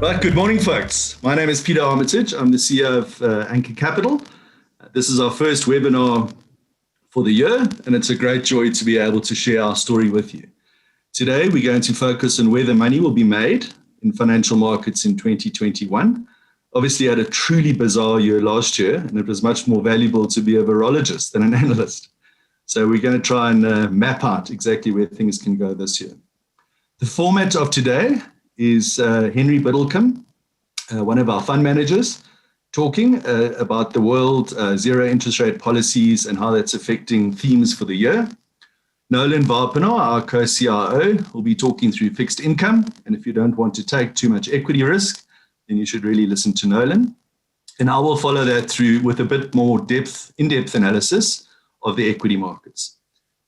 Right, good morning, folks. My name is Peter Armitage. I'm the CEO of Anchor Capital. This is our first webinar for the year, and it's a great joy to be able to share our story with you. Today, we're going to focus on where the money will be made in financial markets in 2021. Obviously, had a truly bizarre year last year, and it was much more valuable to be a virologist than an analyst. So we're going to try and map out exactly where things can go this year. The format of today is Henry Biddlecombe, one of our fund managers, talking about the world zero interest rate policies and how that's affecting themes for the year. Nolan Varpiner, our co-CIO, will be talking through fixed income. And if you don't want to take too much equity risk, then you should really listen to Nolan. And I will follow that through with a bit more in-depth analysis of the equity markets.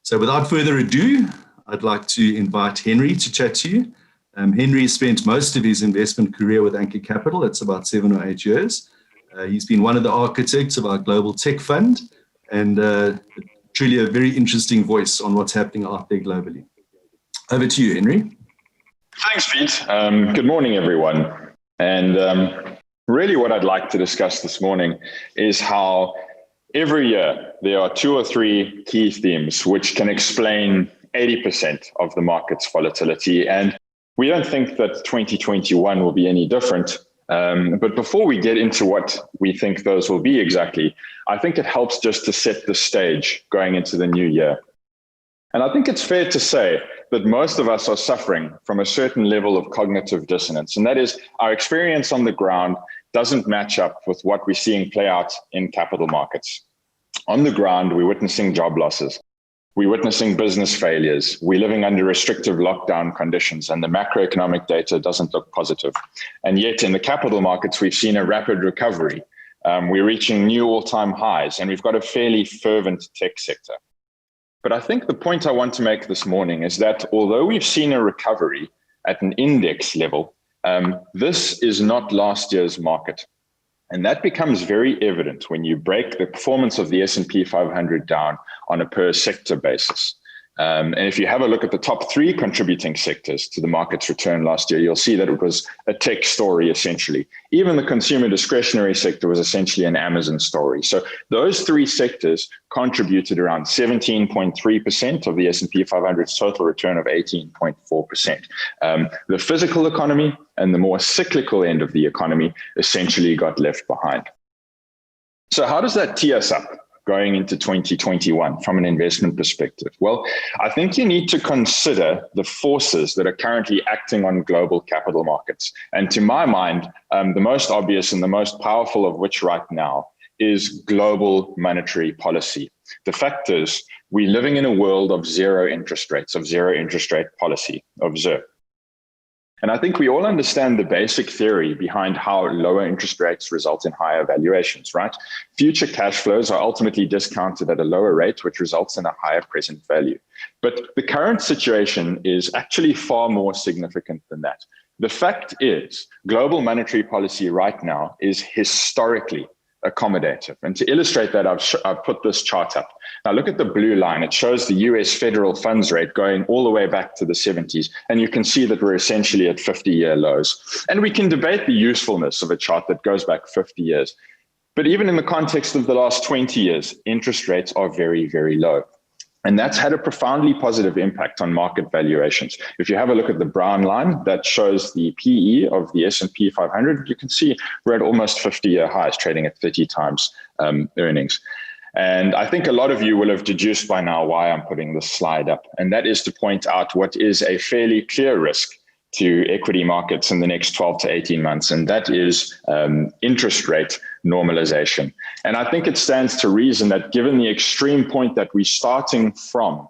So without further ado, I'd like to invite Henry to chat to you. Henry spent most of his investment career with Anchor Capital. It's about 7 or 8 years. He's been one of the architects of our global tech fund and truly a very interesting voice on what's happening out there globally. Over to you, Henry. Thanks, Pete. Good morning, everyone. And really what I'd like to discuss this morning is how every year there are 2 or 3 key themes which can explain 80% of the market's volatility. And we don't think that 2021 will be any different. But before we get into what we think those will be exactly, I think it helps just to set the stage going into the new year. And I think it's fair to say that most of us are suffering from a certain level of cognitive dissonance. And that is our experience on the ground doesn't match up with what we're seeing play out in capital markets. On the ground, we're witnessing job losses. We're witnessing business failures. We're living under restrictive lockdown conditions, and the macroeconomic data doesn't look positive. And yet in the capital markets, we've seen a rapid recovery. We're reaching new all-time highs, and we've got a fairly fervent tech sector. But I think the point I want to make this morning is that although we've seen a recovery at an index level, this is not last year's market. And that becomes very evident when you break the performance of the S&P 500 down on a per sector basis. And if you have a look at the top 3 contributing sectors to the market's return last year, you'll see that it was a tech story, essentially. Even the consumer discretionary sector was essentially an Amazon story. So those 3 sectors contributed around 17.3% of the S&P 500's total return of 18.4%. The physical economy and the more cyclical end of the economy essentially got left behind. So how does that tee us up going into 2021 from an investment perspective? Well, I think you need to consider the forces that are currently acting on global capital markets. And to my mind, the most obvious and the most powerful of which right now is global monetary policy. The fact is, we're living in a world of zero interest rates, of zero interest rate policy, of ZIR. And I think we all understand the basic theory behind how lower interest rates result in higher valuations, right? Future cash flows are ultimately discounted at a lower rate, which results in a higher present value. But the current situation is actually far more significant than that. The fact is, global monetary policy right now is historically accommodative. And to illustrate that, I've put this chart up. Now look at the blue line. It shows the US federal funds rate going all the way back to the 70s. And you can see that we're essentially at 50-year lows. And we can debate the usefulness of a chart that goes back 50 years. But even in the context of the last 20 years, interest rates are very, very low. And that's had a profoundly positive impact on market valuations. If you have a look at the brown line that shows the PE of the S&P 500, you can see we're at almost 50-year highs, trading at 30 times earnings. And I think a lot of you will have deduced by now why I'm putting this slide up. And that is to point out what is a fairly clear risk to equity markets in the next 12 to 18 months, and that is interest rate normalization. And I think it stands to reason that given the extreme point that we're starting from,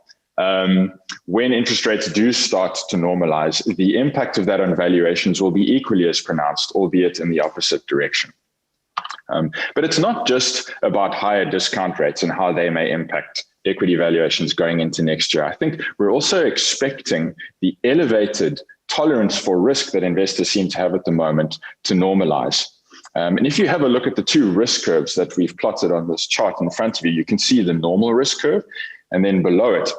when interest rates do start to normalize, the impact of that on valuations will be equally as pronounced, albeit in the opposite direction. But it's not just about higher discount rates and how they may impact equity valuations going into next year. I think we're also expecting the elevated tolerance for risk that investors seem to have at the moment to normalize. And if you have a look at the 2 risk curves that we've plotted on this chart in front of you, you can see the normal risk curve, and then below it,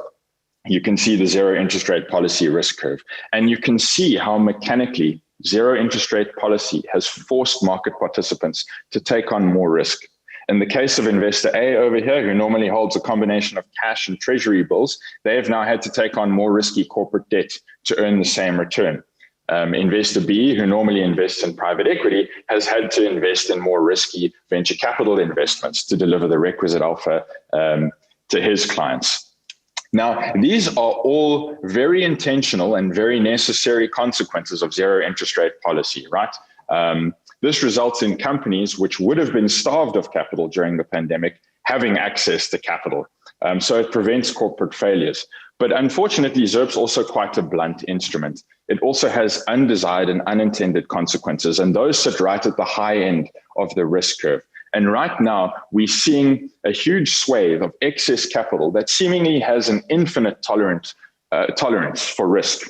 you can see the zero interest rate policy risk curve. And you can see how mechanically zero interest rate policy has forced market participants to take on more risk. In the case of investor A over here, who normally holds a combination of cash and treasury bills, they have now had to take on more risky corporate debt to earn the same return. Investor B, who normally invests in private equity, has had to invest in more risky venture capital investments to deliver the requisite alpha to his clients. Now, these are all very intentional and very necessary consequences of zero interest rate policy, right? This results in companies which would have been starved of capital during the pandemic having access to capital. So it prevents corporate failures. But unfortunately, ZIRP's also quite a blunt instrument. It also has undesired and unintended consequences, and those sit right at the high end of the risk curve. And right now, we're seeing a huge swathe of excess capital that seemingly has an infinite tolerance for risk.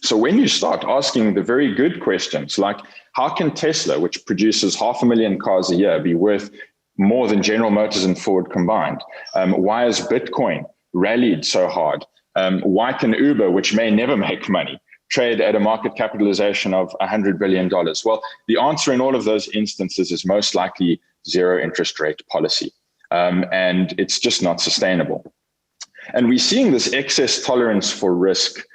So when you start asking the very good questions, like how can Tesla, which produces 500,000 cars a year, be worth more than General Motors and Ford combined? Why has Bitcoin rallied so hard? Why can Uber, which may never make money, trade at a market capitalization of $100 billion? Well, the answer in all of those instances is most likely zero interest rate policy. And it's just not sustainable. And we're seeing this excess tolerance for risk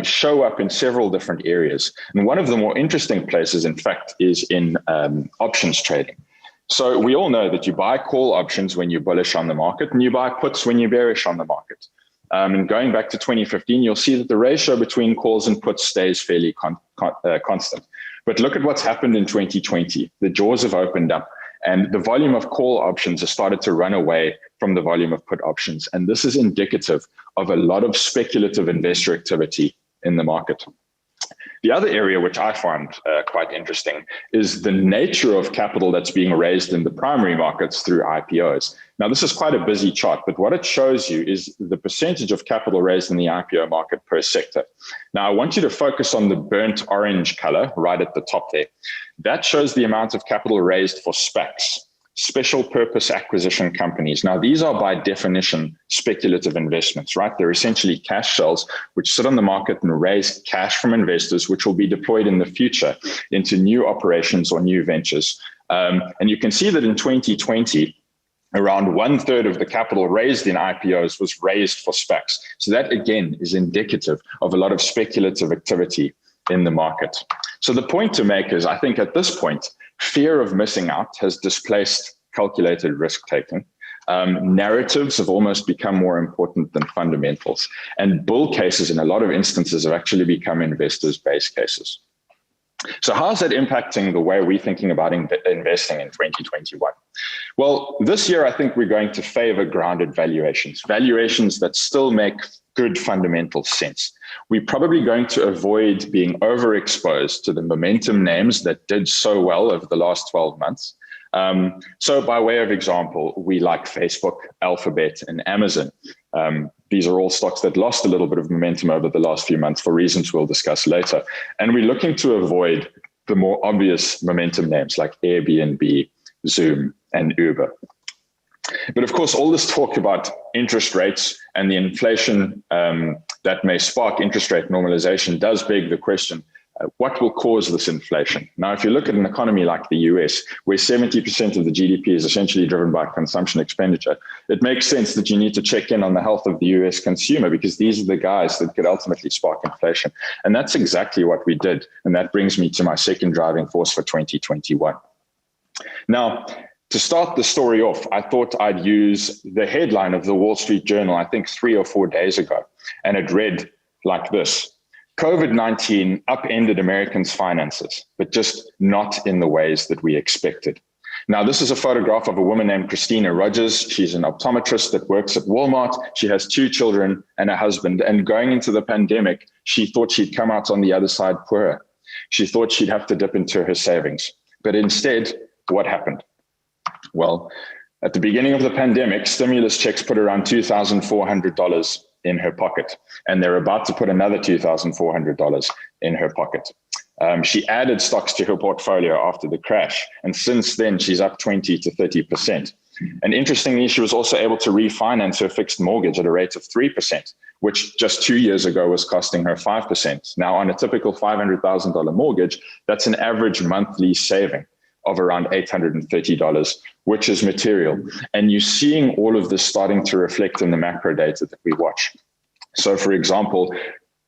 show up in several different areas. And one of the more interesting places, in fact, is in options trading. So we all know that you buy call options when you're bullish on the market and you buy puts when you're bearish on the market. And going back to 2015, you'll see that the ratio between calls and puts stays fairly constant. But look at what's happened in 2020. The jaws have opened up and the volume of call options has started to run away from the volume of put options. And this is indicative of a lot of speculative investor activity in the market. The other area which I find quite interesting is the nature of capital that's being raised in the primary markets through IPOs. Now, this is quite a busy chart, but what it shows you is the percentage of capital raised in the IPO market per sector. Now, I want you to focus on the burnt orange color right at the top there. That shows the amount of capital raised for SPACs, special purpose acquisition companies. Now, these are by definition speculative investments, right? They're essentially cash shells which sit on the market and raise cash from investors, which will be deployed in the future into new operations or new ventures. And you can see that in 2020, around 1/3 of the capital raised in IPOs was raised for SPACs. So that, again, is indicative of a lot of speculative activity in the market. So the point to make is, I think at this point, fear of missing out has displaced calculated risk-taking. Narratives have almost become more important than fundamentals. And bull cases, in a lot of instances, have actually become investors' base cases. So how is that impacting the way we're thinking about investing in 2021? Well, this year, I think we're going to favor grounded valuations, valuations that still make good fundamental sense. We're probably going to avoid being overexposed to the momentum names that did so well over the last 12 months. So by way of example, we like Facebook, Alphabet, and Amazon. These are all stocks that lost a little bit of momentum over the last few months for reasons we'll discuss later. And we're looking to avoid the more obvious momentum names like Airbnb, Zoom, and Uber. But of course, all this talk about interest rates and the inflation that may spark interest rate normalization does beg the question, what will cause this inflation? Now, if you look at an economy like the US, where 70% of the GDP is essentially driven by consumption expenditure, it makes sense that you need to check in on the health of the US consumer, because these are the guys that could ultimately spark inflation. And that's exactly what we did. And that brings me to my second driving force for 2021. Now, to start the story off, I thought I'd use the headline of the Wall Street Journal, I think 3 or 4 days ago, and it read like this: COVID-19 upended Americans' finances, but just not in the ways that we expected. Now, this is a photograph of a woman named Christina Rogers. She's an optometrist that works at Walmart. She has 2 children and a husband. And going into the pandemic, she thought she'd come out on the other side poorer. She thought she'd have to dip into her savings. But instead, what happened? Well, at the beginning of the pandemic, stimulus checks put around $2,400 in her pocket, and they're about to put another $2,400 in her pocket. She added stocks to her portfolio after the crash, and since then she's up 20 to 30%. And interestingly, she was also able to refinance her fixed mortgage at a rate of 3%, which just 2 years ago was costing her 5%. Now, on a typical $500,000 mortgage, that's an average monthly saving of around $830, which is material. And you're seeing all of this starting to reflect in the macro data that we watch. So, for example,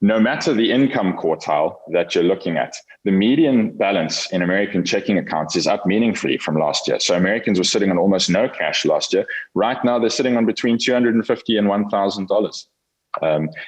no matter the income quartile that you're looking at, the median balance in American checking accounts is up meaningfully from last year. So Americans were sitting on almost no cash last year. Right now, they're sitting on between $250 and $1,000.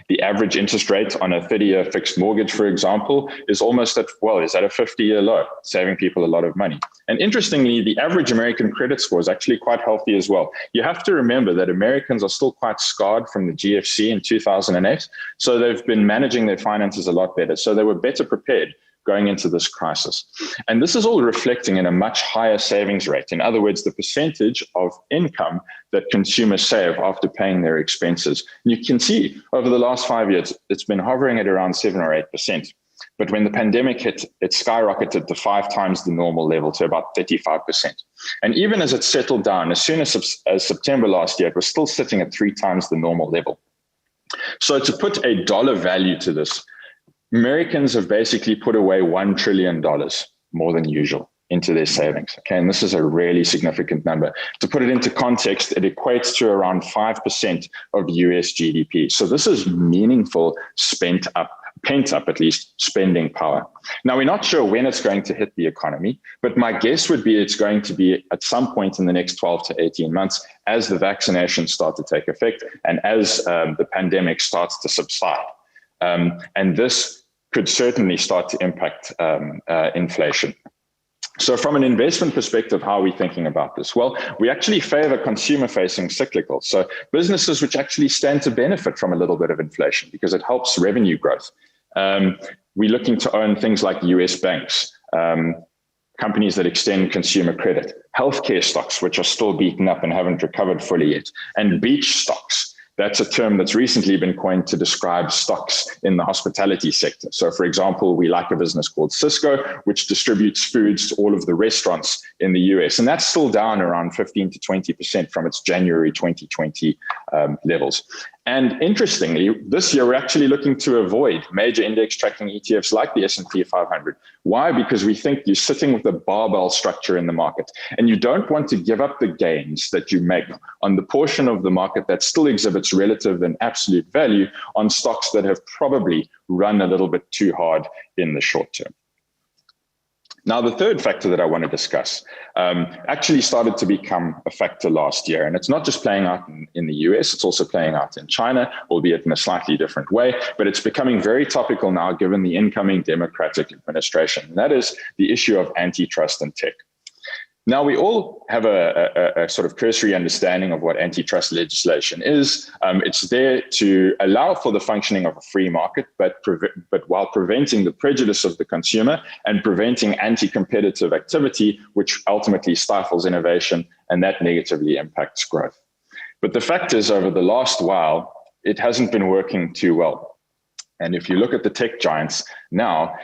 The average interest rate on a 30-year fixed mortgage, for example, is almost at a 50-year low, saving people a lot of money. And interestingly, the average American credit score is actually quite healthy as well. You have to remember that Americans are still quite scarred from the GFC in 2008. So they've been managing their finances a lot better. So they were better prepared going into this crisis. And this is all reflecting in a much higher savings rate. In other words, the percentage of income that consumers save after paying their expenses. And you can see over the last 5 years, it's been hovering at around 7 or 8%. But when the pandemic hit, it skyrocketed to 5 times the normal level, to about 35%. And even as it settled down, as soon as September last year, it was still sitting at 3 times the normal level. So to put a dollar value to this, Americans have basically put away $1 trillion more than usual into their savings. Okay, and this is a really significant number. To put it into context, it equates to around 5% of US GDP. So this is meaningful pent up at least spending power. Now, we're not sure when it's going to hit the economy, but my guess would be it's going to be at some point in the next 12 to 18 months as the vaccinations start to take effect and as the pandemic starts to subside. And this could certainly start to impact inflation. So from an investment perspective, how are we thinking about this? Well, we actually favor consumer-facing cyclicals. So businesses which actually stand to benefit from a little bit of inflation because it helps revenue growth. We're looking to own things like US banks, companies that extend consumer credit, healthcare stocks, which are still beaten up and haven't recovered fully yet, and beach stocks. That's a term that's recently been coined to describe stocks in the hospitality sector. So, for example, we like a business called Cisco, which distributes foods to all of the restaurants in the US. And that's still down around 15 to 20% from its January 2020 levels. And interestingly, this year, we're actually looking to avoid major index tracking ETFs like the S&P 500. Why? Because we think you're sitting with a barbell structure in the market, and you don't want to give up the gains that you make on the portion of the market that still exhibits relative and absolute value on stocks that have probably run a little bit too hard in the short term. Now, the third factor that I want to discuss actually started to become a factor last year. And it's not just playing out in the US, it's also playing out in China, albeit in a slightly different way. But it's becoming very topical now, given the incoming Democratic administration. And that is the issue of antitrust in tech. Now, we all have a sort of cursory understanding of what antitrust legislation is. It's there to allow for the functioning of a free market, but while preventing the prejudice of the consumer and preventing anti-competitive activity, which ultimately stifles innovation, and that negatively impacts growth. But the fact is, over the last while, it hasn't been working too well. And if you look at the tech giants now,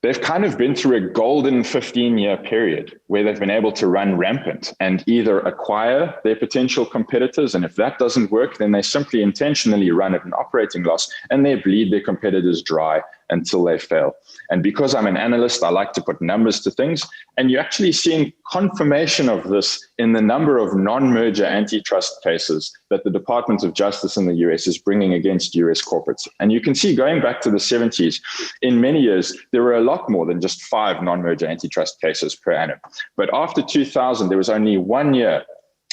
they've kind of been through a golden 15-year period where they've been able to run rampant and either acquire their potential competitors. And if that doesn't work, then they simply intentionally run at an operating loss and they bleed their competitors dry until they fail. And because I'm an analyst, I like to put numbers to things. And you're actually seeing confirmation of this in the number of non-merger antitrust cases that the Department of Justice in the US is bringing against US corporates. And you can see going back to the 70s, in many years, there were a lot more than just 5 non-merger antitrust cases per annum. But after 2000, there was only 1 year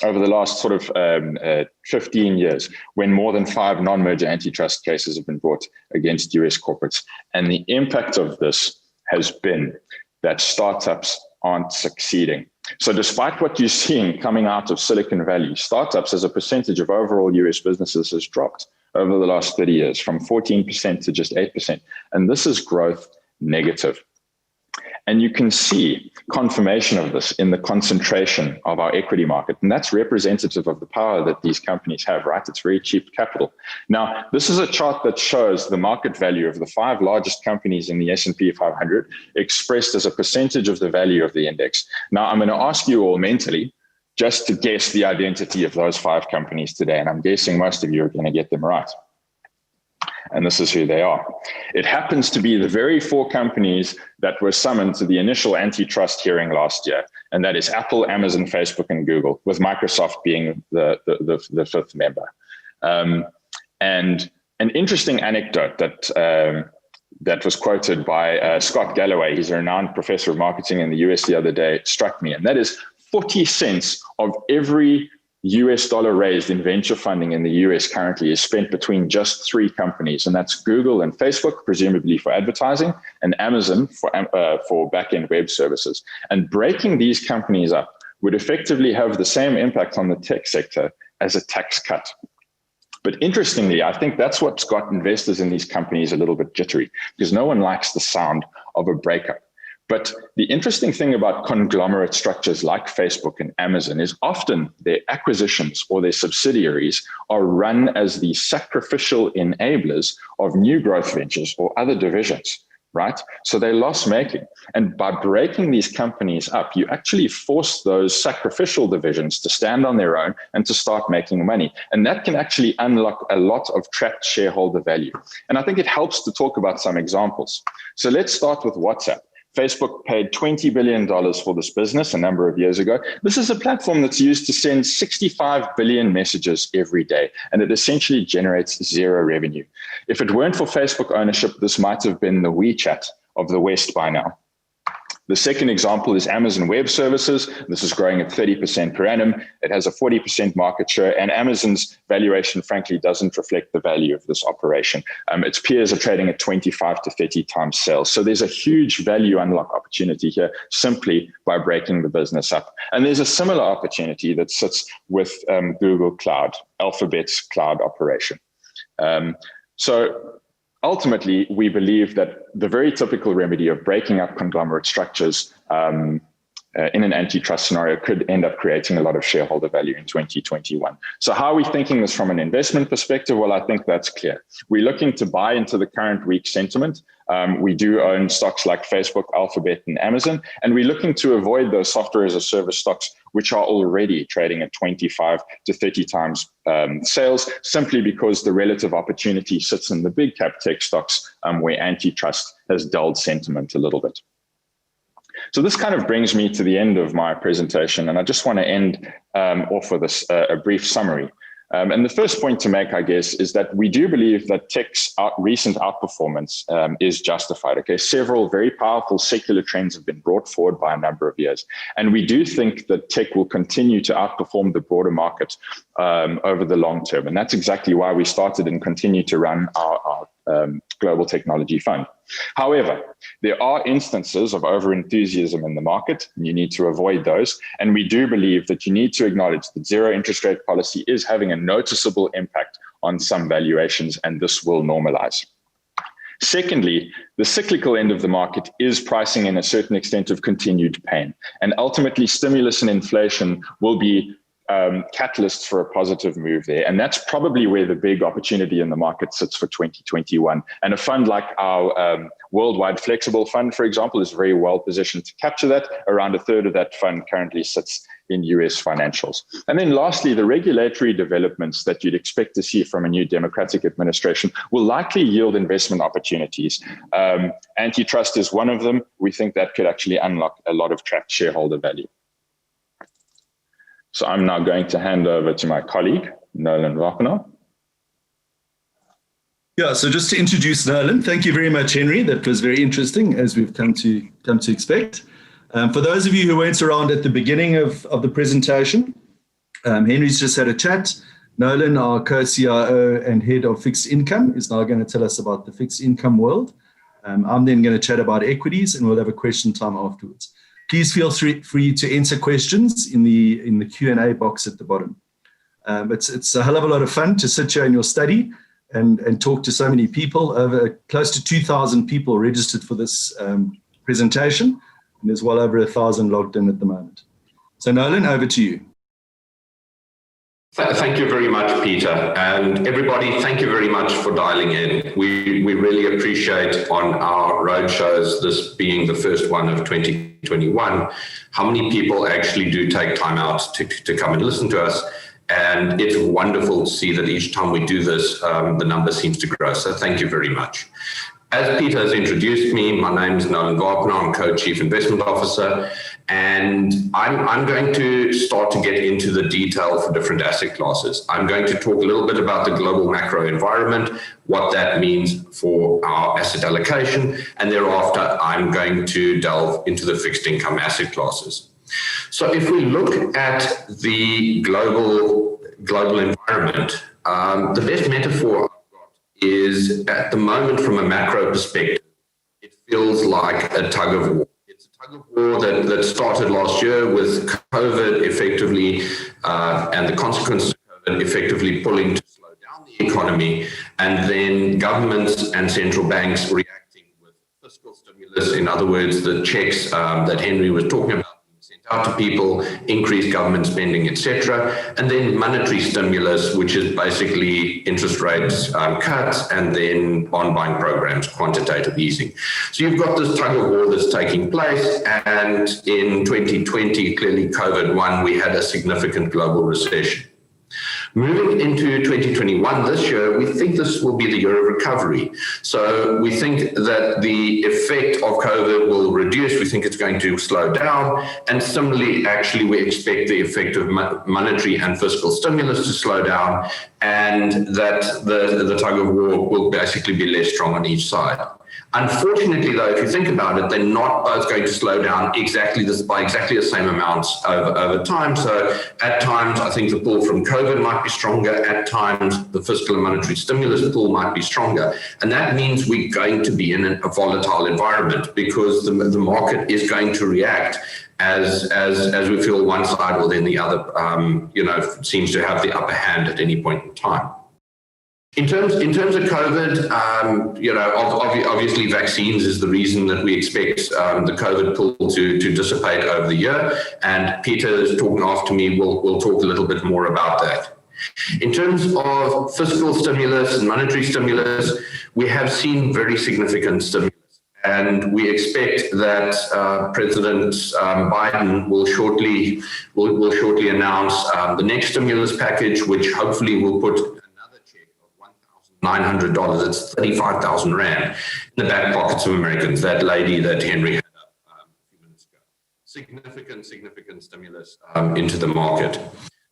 over the last sort of 15 years when more than 5 non-merger antitrust cases have been brought against US corporates. And the impact of this has been that startups aren't succeeding. So despite what you're seeing coming out of Silicon Valley, startups as a percentage of overall US businesses has dropped over the last 30 years from 14% to just 8%. And this is growth negative. And you can see confirmation of this in the concentration of our equity market. And that's representative of the power that these companies have, right? It's very cheap capital. Now, this is a chart that shows the market value of the 5 largest companies in the S&P 500 expressed as a percentage of the value of the index. Now, I'm going to ask you all mentally, just to guess the identity of those 5 companies today. And I'm guessing most of you are going to get them right. And this is who they are. It happens to be the very 4 companies that were summoned to the initial antitrust hearing last year. And that is Apple, Amazon, Facebook, and Google, with Microsoft being the 5th member. And an interesting anecdote that was quoted by Scott Galloway, he's a renowned professor of marketing in the US the other day, struck me. And that is 40 cents of every US dollar raised in venture funding in the US currently is spent between just 3 companies, and that's Google and Facebook, presumably for advertising, and Amazon for back-end web services. And breaking these companies up would effectively have the same impact on the tech sector as a tax cut. But interestingly, I think that's what's got investors in these companies a little bit jittery, because no one likes the sound of a breakup. But the interesting thing about conglomerate structures like Facebook and Amazon is often their acquisitions or their subsidiaries are run as the sacrificial enablers of new growth ventures or other divisions, right? So they're loss-making. And by breaking these companies up, you actually force those sacrificial divisions to stand on their own and to start making money. And that can actually unlock a lot of trapped shareholder value. And I think it helps to talk about some examples. So let's start with WhatsApp. Facebook paid $20 billion for this business a number of years ago. This is a platform that's used to send 65 billion messages every day, and it essentially generates 0 revenue. If it weren't for Facebook ownership, this might have been the WeChat of the West by now. The second example is Amazon Web Services. This is growing at 30% per annum. It has a 40% market share, and Amazon's valuation, frankly, doesn't reflect the value of this operation. Its peers are trading at 25 to 30 times sales. So there's a huge value unlock opportunity here simply by breaking the business up. And there's a similar opportunity that sits with Google Cloud, Alphabet's cloud operation. Ultimately, we believe that the very typical remedy of breaking up conglomerate structures in an antitrust scenario could end up creating a lot of shareholder value in 2021. So how are we thinking this from an investment perspective? Well, I think that's clear. We're looking to buy into the current weak sentiment. We do own stocks like Facebook, Alphabet, and Amazon, and we're looking to avoid those software as a service stocks, which are already trading at 25 to 30 times sales, simply because the relative opportunity sits in the big cap tech stocks where antitrust has dulled sentiment a little bit. So this kind of brings me to the end of my presentation, and I just want to end off with a brief summary. And the first point to make, I guess, is that we do believe that tech's recent outperformance is justified. Okay, several very powerful secular trends have been brought forward by a number of years. And we do think that tech will continue to outperform the broader market over the long term. And that's exactly why we started and continue to run our global technology fund. However, there are instances of over-enthusiasm in the market, and you need to avoid those. And we do believe that you need to acknowledge that zero interest rate policy is having a noticeable impact on some valuations, and this will normalize. Secondly, the cyclical end of the market is pricing in a certain extent of continued pain. And ultimately, stimulus and inflation will be catalysts for a positive move there. And that's probably where the big opportunity in the market sits for 2021. And a fund like our Worldwide Flexible Fund, for example, is very well positioned to capture that. Around a third of that fund currently sits in US financials. And then lastly, the regulatory developments that you'd expect to see from a new democratic administration will likely yield investment opportunities. Antitrust is one of them. We think that could actually unlock a lot of trapped shareholder value. So I'm now going to hand over to my colleague, Nolan Wapner. Yeah, so just to introduce Nolan, thank you very much, Henry. That was very interesting, as we've come to expect. For those of you who weren't around at the beginning of the presentation, Henry's just had a chat. Nolan, our co-CIO and head of fixed income, is now going to tell us about the fixed income world. I'm then going to chat about equities, and we'll have a question time afterwards. Please feel free to answer questions in the Q&A box at the bottom. It's a hell of a lot of fun to sit here in your study and talk to so many people. Over close to 2,000 people registered for this presentation, and there's well over 1,000 logged in at the moment. So Nolan, over to you. Thank you very much, Peter. And everybody, thank you very much for dialing in. We really appreciate on our roadshows, this being the first one of 2020. 2021, how many people actually do take time out to come and listen to us. And it's wonderful to see that each time we do this, the number seems to grow. So thank you very much. As Peter has introduced me, my name is Nolan Gardner. I'm Co-Chief Investment Officer, and I'm going to start to get into the detail for different asset classes. I'm going to talk a little bit about the global macro environment, what that means for our asset allocation, and thereafter I'm going to delve into the fixed income asset classes. So if we look at the global environment, the best metaphor is at the moment from a macro perspective, it feels like a tug of war. It's a tug of war that started last year with COVID effectively and the consequences of COVID effectively pulling to slow down the economy, and then governments and central banks reacting with fiscal stimulus. In other words, the checks that Henry was talking about, sent out to people, increased government spending, etc., and then monetary stimulus, which is basically interest rates cuts, and then bond buying programs, quantitative easing. So you've got this tug of war that's taking place, and in 2020, clearly COVID won, we had a significant global recession. Moving into 2021, this year, we think this will be the year of recovery. So we think that the effect of COVID will reduce. We think it's going to slow down. And similarly, actually, we expect the effect of monetary and fiscal stimulus to slow down, and that the tug of war will basically be less strong on each side. Unfortunately, though, if you think about it, they're not both going to slow down by exactly the same amounts over time. So at times, I think the pull from COVID might be stronger. At times, the fiscal and monetary stimulus pull might be stronger. And that means we're going to be in a volatile environment, because the market is going to react as we feel one side or then the other, seems to have the upper hand at any point in time. In terms of COVID, obviously vaccines is the reason that we expect the COVID pull to dissipate over the year. And Peter is talking after me. We'll talk a little bit more about that. In terms of fiscal stimulus and monetary stimulus, we have seen very significant stimulus. And we expect that President Biden will shortly announce the next stimulus package, which hopefully will put $900, it's 35,000 Rand in the back pockets of Americans, that lady that Henry had up a few minutes ago. Significant stimulus into the market.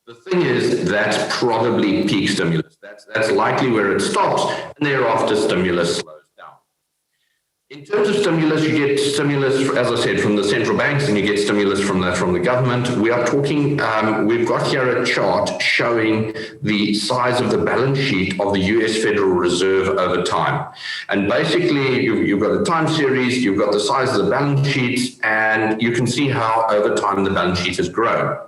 The thing is, that's probably peak stimulus. That's likely where it stops, and thereafter stimulus slows down. In terms of stimulus, you get stimulus, as I said, from the central banks, and you get stimulus from the government. We are talking, we've got here a chart showing the size of the balance sheet of the US Federal Reserve over time. And basically, you've got a time series, you've got the size of the balance sheets, and you can see how over time the balance sheet has grown.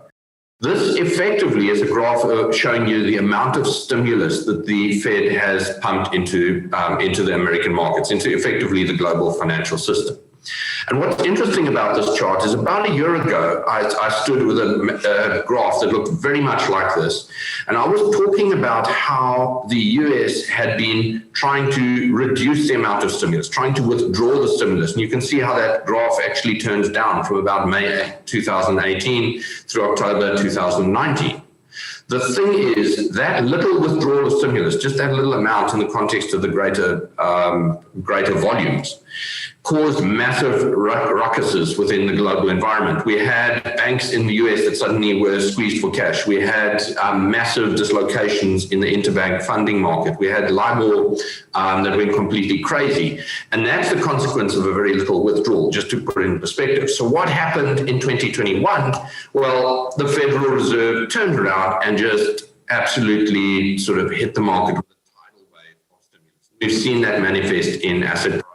This effectively is a graph showing you the amount of stimulus that the Fed has pumped into the American markets, into effectively the global financial system. And what's interesting about this chart is about a year ago, I stood with a graph that looked very much like this. And I was talking about how the US had been trying to reduce the amount of stimulus, trying to withdraw the stimulus. And you can see how that graph actually turns down from about May 2018 through October 2019. The thing is, that little withdrawal of stimulus, just that little amount in the context of the greater volumes, caused massive ruckuses within the global environment. We had banks in the US that suddenly were squeezed for cash. We had massive dislocations in the interbank funding market. We had LIBOR that went completely crazy. And that's the consequence of a very little withdrawal, just to put it in perspective. So what happened in 2021? Well, the Federal Reserve turned around and just absolutely sort of hit the market with a tidal wave of stimulus. We've seen that manifest in asset prices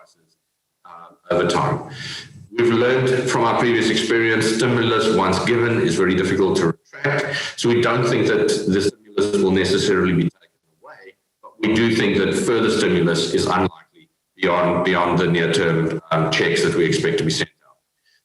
over time. We've learned from our previous experience, stimulus once given is very difficult to retract. So we don't think that the stimulus will necessarily be taken away, but we do think that further stimulus is unlikely beyond the near-term checks that we expect to be sent out.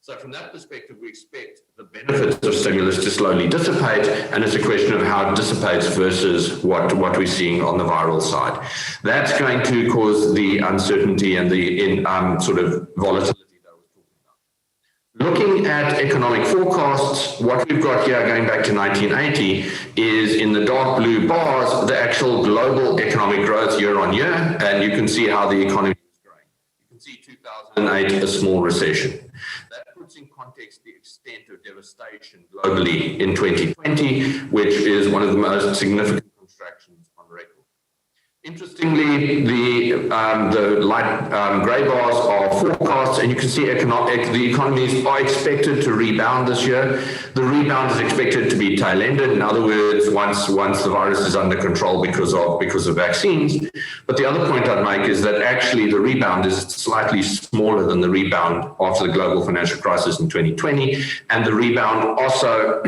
So from that perspective, we expect the benefits of stimulus to slowly dissipate, and it's a question of how it dissipates versus what we're seeing on the viral side. That's going to cause the uncertainty and the sort of volatility that I was talking about. Looking at economic forecasts, what we've got here going back to 1980 is in the dark blue bars, the actual global economic growth year on year, and you can see how the economy is growing. You can see 2008, a small recession. That puts in context the extent of devastation globally in 2020, which is one of the most significant contractions on record. Interestingly, the light grey bars are forecasts, and you can see the economies are expected to rebound this year. The rebound is expected to be tail-ended. In other words, once the virus is under control because of vaccines. But the other point I'd make is that actually the rebound is slightly smaller than the rebound after the global financial crisis in 2020, and the rebound also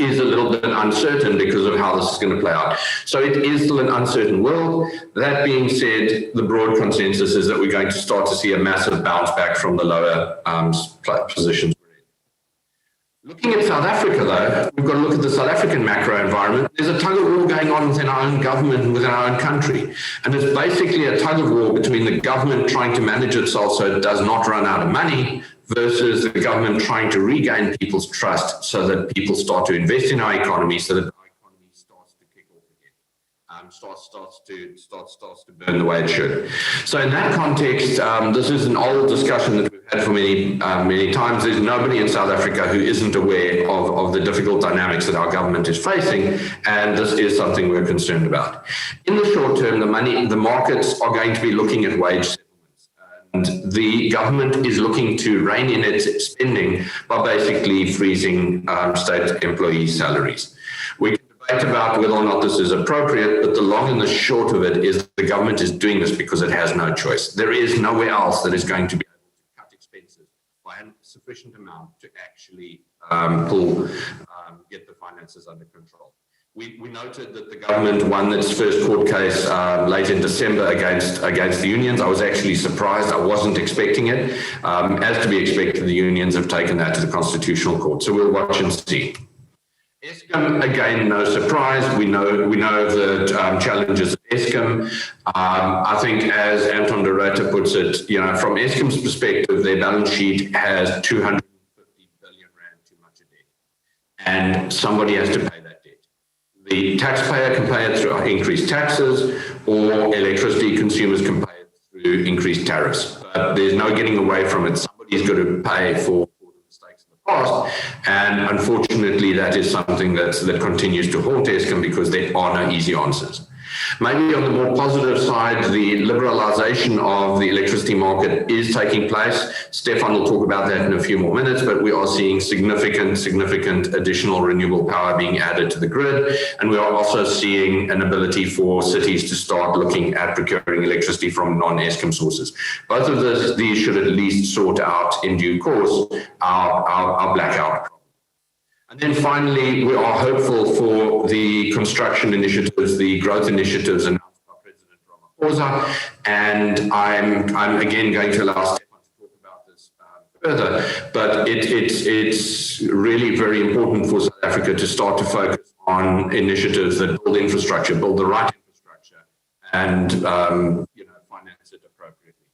is a little bit uncertain because of how this is going to play out. So it is still an uncertain world. That being said, the broad consensus is that we're going to start to see a massive bounce back from the lower positions we're in. Looking at South Africa, though, we've got to look at the South African macro environment. There's a tug of war going on within our own government and within our own country. And it's basically a tug of war between the government trying to manage itself so it does not run out of money versus the government trying to regain people's trust so that people start to invest in our economy, so that our economy starts to kick off again, starts to burn the way it should. So in that context, this is an old discussion that we've had for many times. There's nobody in South Africa who isn't aware of the difficult dynamics that our government is facing, and this is something we're concerned about. In the short term, the markets are going to be looking at wage. And the government is looking to rein in its spending by basically freezing state employee salaries. We can debate about whether or not this is appropriate, but the long and the short of it is the government is doing this because it has no choice. There is nowhere else that is going to be able to cut expenses by a sufficient amount to actually get the finances under control. We noted that the government won its first court case late in December against the unions. I was actually surprised. I wasn't expecting it. As to be expected, the unions have taken that to the Constitutional Court. So we'll watch and see. Eskom, again, no surprise. We know the challenges of Eskom. I think, as Anton de Ruyter puts it, from Eskom's perspective, their balance sheet has 250 billion rand too much of debt, and somebody has to pay that. The taxpayer can pay it through increased taxes, or electricity consumers can pay it through increased tariffs. But there's no getting away from it. Somebody's got to pay for the mistakes in the past. And unfortunately, that is something that continues to haunt Eskom because there are no easy answers. Maybe on the more positive side, the liberalization of the electricity market is taking place. Stefan will talk about that in a few more minutes, but we are seeing significant additional renewable power being added to the grid. And we are also seeing an ability for cities to start looking at procuring electricity from non-Eskom sources. Both of these should at least sort out in due course our blackout problem. And then finally, we are hopeful for the construction initiatives, the growth initiatives announced by President Ramaphosa. And I'm again going to allow Stefan to talk about this further. But it's really very important for South Africa to start to focus on initiatives that build infrastructure, build the right infrastructure, and finance it appropriately.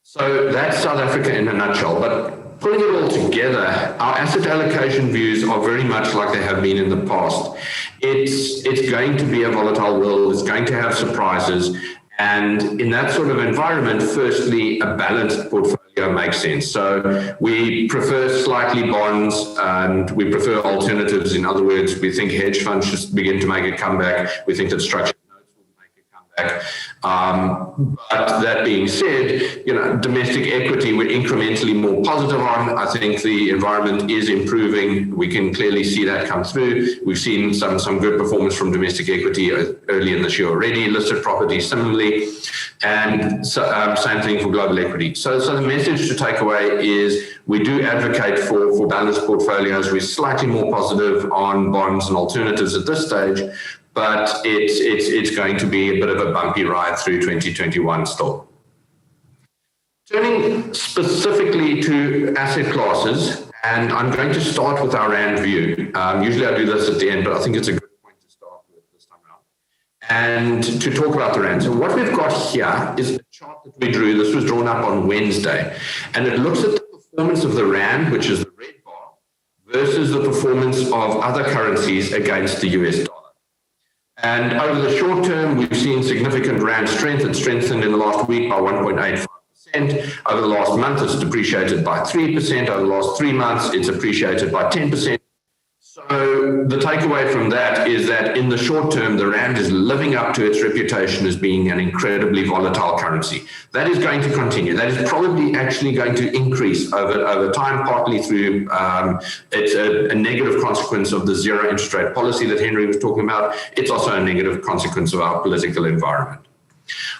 So that's South Africa in a nutshell. But putting it all together, our asset allocation views are very much like they have been in the past. It's going to be a volatile world. It's going to have surprises. And in that sort of environment, firstly, a balanced portfolio makes sense. So we prefer slightly bonds and we prefer alternatives. In other words, we think hedge funds should begin to make a comeback. We think that structured notes will make a comeback. But that being said, domestic equity we're incrementally more positive on. I think the environment is improving. We can clearly see that come through. We've seen some good performance from domestic equity early in this year already. Listed property similarly, and same thing for global equity. So the message to take away is we do advocate for balanced portfolios. We're slightly more positive on bonds and alternatives at this stage, but it's going to be a bit of a bumpy ride through 2021 still. Turning specifically to asset classes, and I'm going to start with our Rand view. Usually I do this at the end, but I think it's a good point to start with this time around. And to talk about the Rand. So what we've got here is a chart that we drew. This was drawn up on Wednesday, and it looks at the performance of the rand, which is the red bar, versus the performance of other currencies against the US dollar. And over the short term, we've seen significant rand strength. It strengthened in the last week by 1.85%. Over the last month, it's depreciated by 3%. Over the last 3 months, it's appreciated by 10%. So the takeaway from that is that in the short term, the rand is living up to its reputation as being an incredibly volatile currency. That is going to continue. That is probably actually going to increase over time, partly through it's a negative consequence of the zero interest rate policy that Henry was talking about. It's also a negative consequence of our political environment.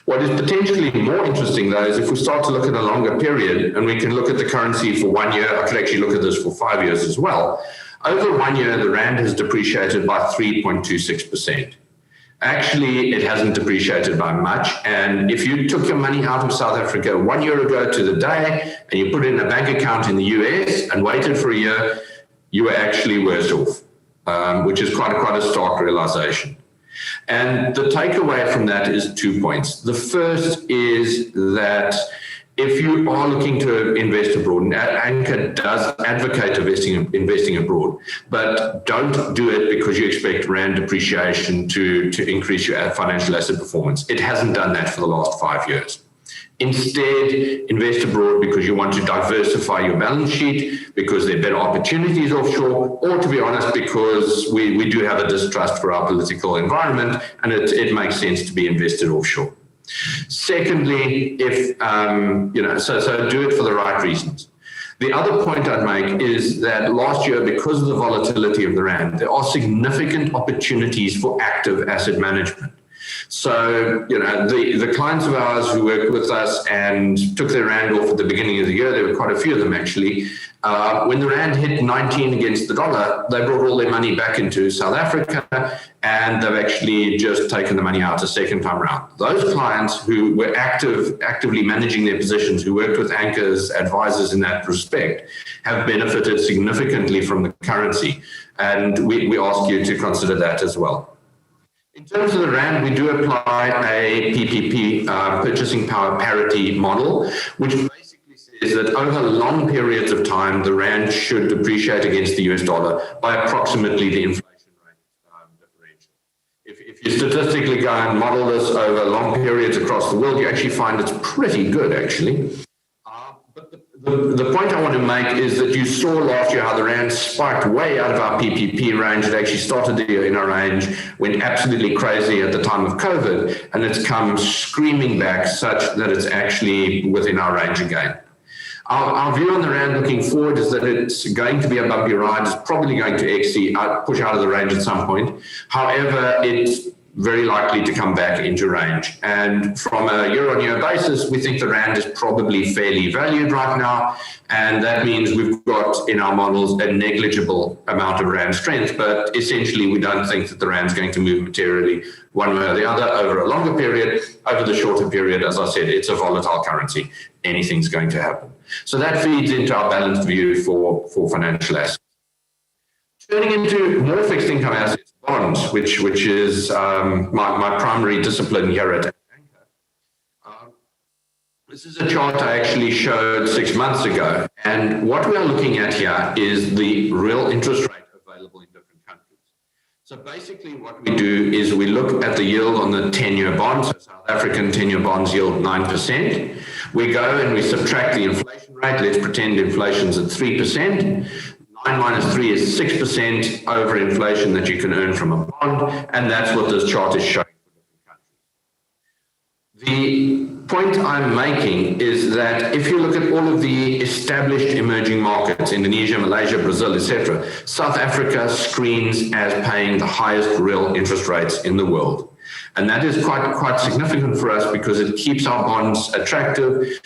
What is potentially more interesting, though, is if we start to look at a longer period, and we can look at the currency for 1 year. I could actually look at this for 5 years as well. Over 1 year, the rand has depreciated by 3.26%. Actually, it hasn't depreciated by much. And if you took your money out of South Africa 1 year ago to the day, and you put it in a bank account in the US and waited for a year, you were actually worse off, which is quite a stark realization. And the takeaway from that is 2 points. The first is that if you are looking to invest abroad, and Anchor does advocate investing abroad, but don't do it because you expect rand depreciation to increase your financial asset performance. It hasn't done that for the last 5 years. Instead, invest abroad because you want to diversify your balance sheet, because there are better opportunities offshore, or to be honest, because we do have a distrust for our political environment, and it makes sense to be invested offshore. Secondly, so do it for the right reasons. The other point I'd make is that last year, because of the volatility of the rand, there are significant opportunities for active asset management. So, the clients of ours who worked with us and took their rand off at the beginning of the year, there were quite a few of them actually, when the rand hit 19 against the dollar, they brought all their money back into South Africa, and they've actually just taken the money out a second time around. Those clients who were actively managing their positions, who worked with anchors, advisors in that respect, have benefited significantly from the currency. And we ask you to consider that as well. In terms of the rand, we do apply a PPP, purchasing power parity model, which basically says that over long periods of time, the rand should depreciate against the US dollar by approximately the inflation rate differential. If you statistically go and model this over long periods across the world, you actually find it's pretty good, actually. But the point I want to make is that you saw last year how the rand spiked way out of our PPP range. It actually started the year in our range, went absolutely crazy at the time of COVID, and it's come screaming back such that it's actually within our range again. Our view on the rand looking forward is that it's going to be a bumpy ride. It's probably going to push out of the range at some point. However, it's very likely to come back into range. And from a year-on-year basis, we think the rand is probably fairly valued right now. And that means we've got in our models a negligible amount of rand strength, but essentially we don't think that the rand's going to move materially one way or the other over a longer period. Over the shorter period, as I said, it's a volatile currency. Anything's going to happen. So that feeds into our balanced view for financial assets. Turning into more fixed income assets, bonds, which is my primary discipline here at Anchor. This is a chart I actually showed 6 months ago. And what we are looking at here is the real interest rate available in different countries. So basically what we do is we look at the yield on the 10-year bonds. So South African 10-year bonds yield 9%. We go and we subtract the inflation rate. Let's pretend inflation's at 3%. 9 minus 3 is 6% over inflation that you can earn from a bond, and that's what this chart is showing for different countries. The point I'm making is that if you look at all of the established emerging markets, Indonesia, Malaysia, Brazil, etc., South Africa screens as paying the highest real interest rates in the world. And that is quite significant for us because it keeps our bonds attractive.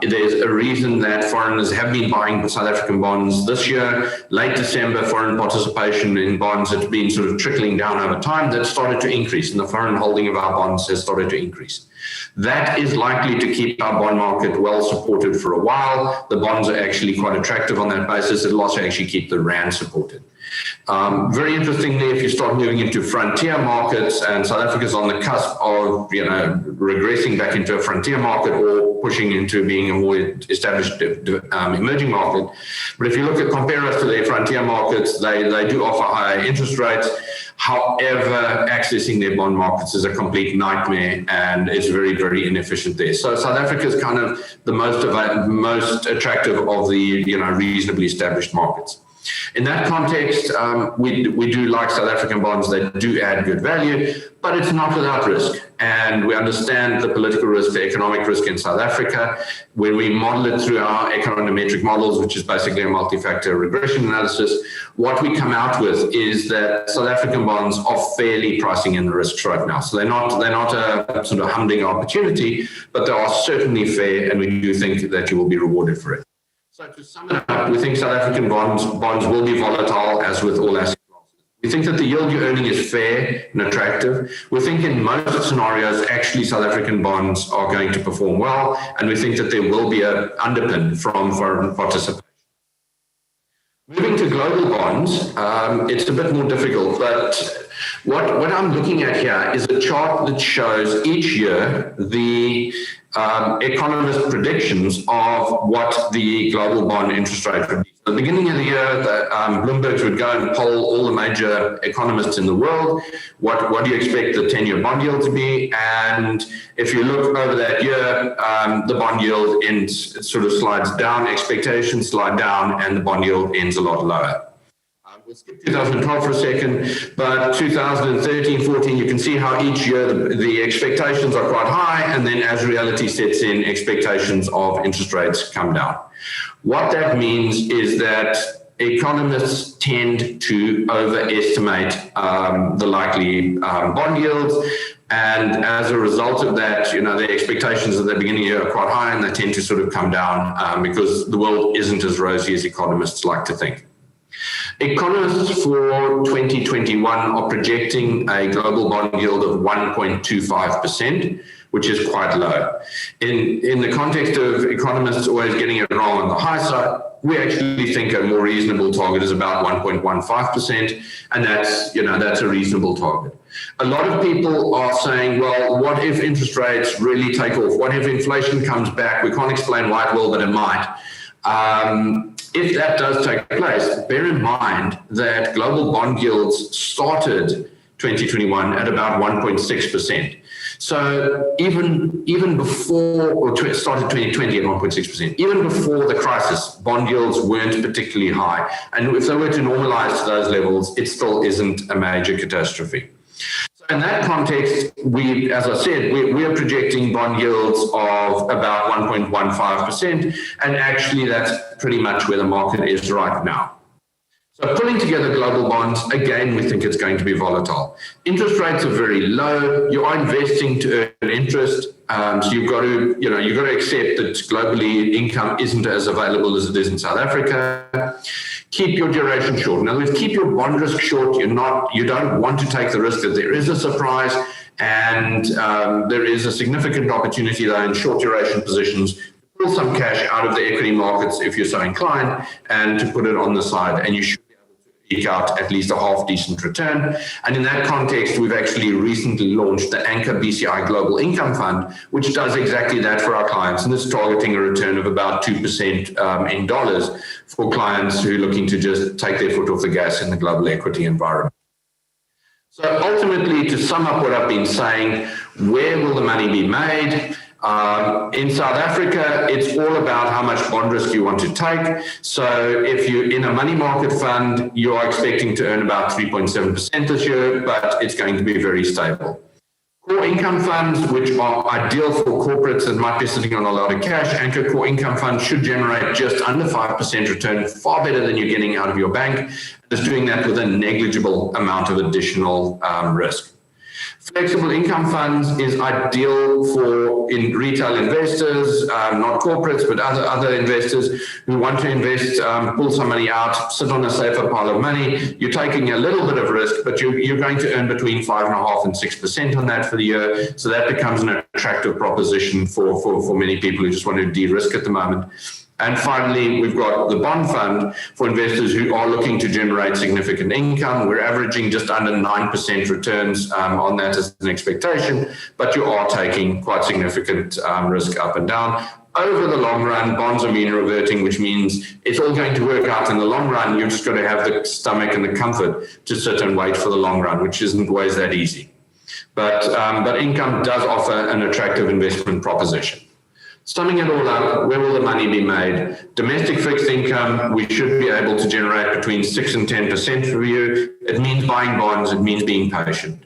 There's a reason that foreigners have been buying South African bonds this year. Late December, foreign participation in bonds had been sort of trickling down over time. That started to increase, and the foreign holding of our bonds has started to increase. That is likely to keep our bond market well supported for a while. The bonds are actually quite attractive on that basis. It'll also actually keep the rand supported. Very interestingly, if you start moving into frontier markets, and South Africa is on the cusp of, regressing back into a frontier market or pushing into being a more established emerging market. But if you compare us to their frontier markets, they do offer higher interest rates. However, accessing their bond markets is a complete nightmare and is very, very inefficient there. So South Africa is kind of the most attractive of the reasonably established markets. In that context, we do like South African bonds. They do add good value, but it's not without risk. And we understand the political risk, the economic risk in South Africa. When we model it through our econometric models, which is basically a multi-factor regression analysis, what we come out with is that South African bonds are fairly pricing in the risks right now. So they're not a sort of humdinger opportunity, but they are certainly fair, and we do think that you will be rewarded for it. So to sum it up, we think South African bonds will be volatile, as with all asset classes. We think that the yield you're earning is fair and attractive. We think in most scenarios, actually, South African bonds are going to perform well, and we think that there will be an underpin from foreign participation. Moving to global bonds, it's a bit more difficult, but what I'm looking at here is a chart that shows each year the economist predictions of what the global bond interest rate would be. At the beginning of the year, Bloomberg would go and poll all the major economists in the world. What do you expect the 10-year bond yield to be? And if you look over that year, the bond yield sort of slides down, expectations slide down, and the bond yield ends a lot lower. We'll skip 2012 for a second, but 2013, 14, you can see how each year the expectations are quite high, and then as reality sets in, expectations of interest rates come down. What that means is that economists tend to overestimate the likely bond yields, and as a result of that, the expectations at the beginning of the year are quite high, and they tend to sort of come down because the world isn't as rosy as economists like to think. Economists for 2021 are projecting a global bond yield of 1.25%, which is quite low. In the context of economists always getting it wrong on the high side, we actually think a more reasonable target is about 1.15%, and that's a reasonable target. A lot of people are saying, well, what if interest rates really take off? What if inflation comes back? We can't explain why it will, but it might. If that does take place, bear in mind that global bond yields started 2021 at about 1.6%. So even before, or started 2020 at 1.6%, even before the crisis, bond yields weren't particularly high. And if they were to normalize to those levels, it still isn't a major catastrophe. In that context, as I said, we are projecting bond yields of about 1.15%, and actually that's pretty much where the market is right now. So pulling together global bonds, again, we think it's going to be volatile. Interest rates are very low. You are investing to earn interest, so you've got to accept that globally income isn't as available as it is in South Africa. Keep your duration short. In other words, keep your bond risk short. You don't want to take the risk that there is a surprise, and there is a significant opportunity there in short duration positions to pull some cash out of the equity markets if you're so inclined, and to put it on the side, and you should be able to eke out at least a half decent return. And in that context, we've actually recently launched the Anchor BCI Global Income Fund, which does exactly that for our clients, and it's targeting a return of about 2% in dollars for clients who are looking to just take their foot off the gas in the global equity environment. So ultimately, to sum up what I've been saying, where will the money be made? In South Africa, it's all about how much bond risk you want to take. So if you're in a money market fund, you are expecting to earn about 3.7% this year, but it's going to be very stable. Core income funds, which are ideal for corporates that might be sitting on a lot of cash, Anchor Core Income Fund should generate just under 5% return, far better than you're getting out of your bank. It's doing that with a negligible amount of additional risk. Flexible income funds is ideal for retail investors, not corporates, but other investors who want to invest, pull some money out, sit on a safer pile of money. You're taking a little bit of risk, but you're going to earn between 5.5% and 6% on that for the year. So that becomes an attractive proposition for many people who just want to de-risk at the moment. And finally, we've got the bond fund for investors who are looking to generate significant income. We're averaging just under 9% returns on that as an expectation, but you are taking quite significant risk up and down. Over the long run, bonds are mean reverting, which means it's all going to work out in the long run. You've just got to have the stomach and the comfort to sit and wait for the long run, which isn't always that easy. But income does offer an attractive investment proposition. Summing it all up, where will the money be made? Domestic fixed income, we should be able to generate between 6 and 10% per year. It means buying bonds, it means being patient.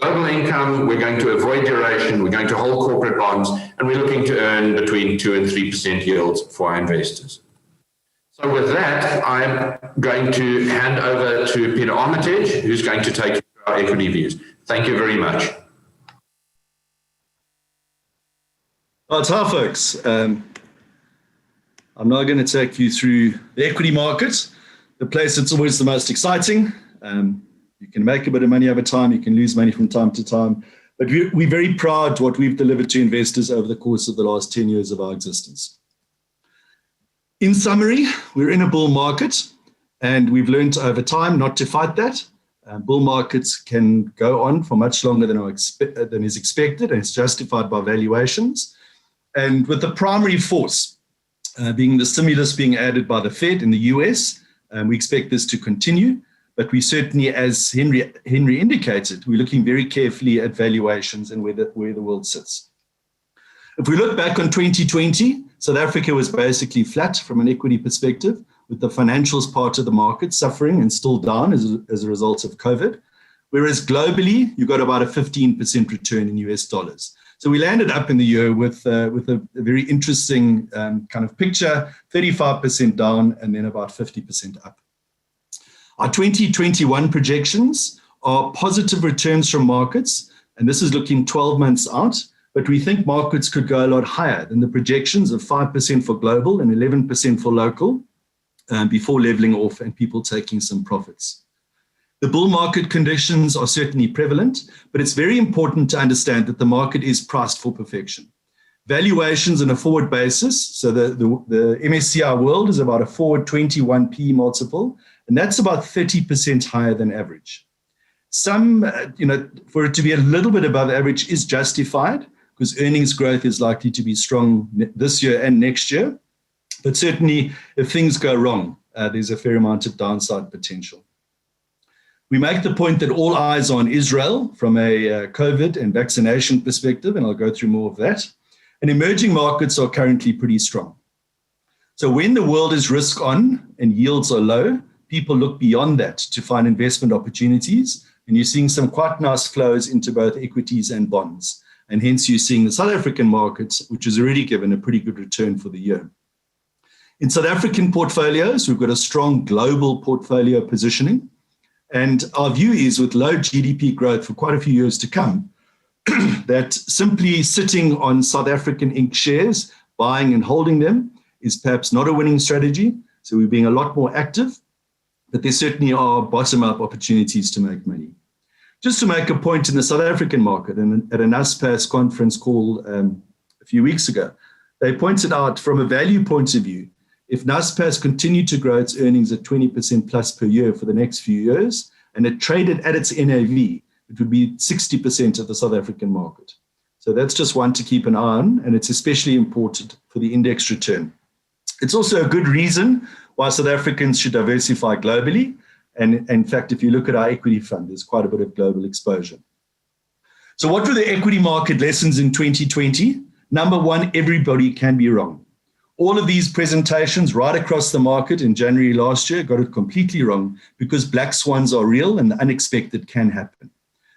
Global income, we're going to avoid duration, we're going to hold corporate bonds, and we're looking to earn between 2 and 3% yields for our investors. So with that, I'm going to hand over to Peter Armitage, who's going to take you through our equity views. Thank you very much. Well, it's hi, folks. I'm now going to take you through the equity market, the place that's always the most exciting. You can make a bit of money over time, you can lose money from time to time, but we're very proud what we've delivered to investors over the course of the last 10 years of our existence. In summary, we're in a bull market, and we've learned over time not to fight that. Bull markets can go on for much longer than is expected, and it's justified by valuations. And with the primary force being the stimulus being added by the Fed in the US, we expect this to continue. But we certainly, as Henry indicated, we're looking very carefully at valuations and where the world sits. If we look back on 2020, South Africa was basically flat from an equity perspective, with the financials part of the market suffering and still down as a result of COVID. Whereas globally, you got about a 15% return in US dollars. So we landed up in the year with a very interesting kind of picture, 35% down and then about 50% up. Our 2021 projections are positive returns from markets, and this is looking 12 months out, but we think markets could go a lot higher than the projections of 5% for global and 11% for local before leveling off and people taking some profits. The bull market conditions are certainly prevalent, but it's very important to understand that the market is priced for perfection. Valuations on a forward basis, so the MSCI World is about a forward 21 P multiple, and that's about 30% higher than average. Some, for it to be a little bit above average is justified because earnings growth is likely to be strong this year and next year. But certainly, if things go wrong, there's a fair amount of downside potential. We make the point that all eyes are on Israel from a COVID and vaccination perspective, and I'll go through more of that. And emerging markets are currently pretty strong. So when the world is risk on and yields are low, people look beyond that to find investment opportunities, and you're seeing some quite nice flows into both equities and bonds. And hence you're seeing the South African markets, which has already given a pretty good return for the year. In South African portfolios, we've got a strong global portfolio positioning. And our view is with low GDP growth for quite a few years to come, that simply sitting on South African Inc. shares, buying and holding them, is perhaps not a winning strategy. So we're being a lot more active, but there certainly are bottom-up opportunities to make money. Just to make a point in the South African market, and at a NASPAS conference call a few weeks ago, they pointed out from a value point of view, if NASPAS continued to grow its earnings at 20% plus per year for the next few years, and it traded at its NAV, it would be 60% of the South African market. So that's just one to keep an eye on, and it's especially important for the index return. It's also a good reason why South Africans should diversify globally. And in fact, if you look at our equity fund, there's quite a bit of global exposure. So what were the equity market lessons in 2020? Number one, everybody can be wrong. All of these presentations right across the market in January last year got it completely wrong because black swans are real and the unexpected can happen.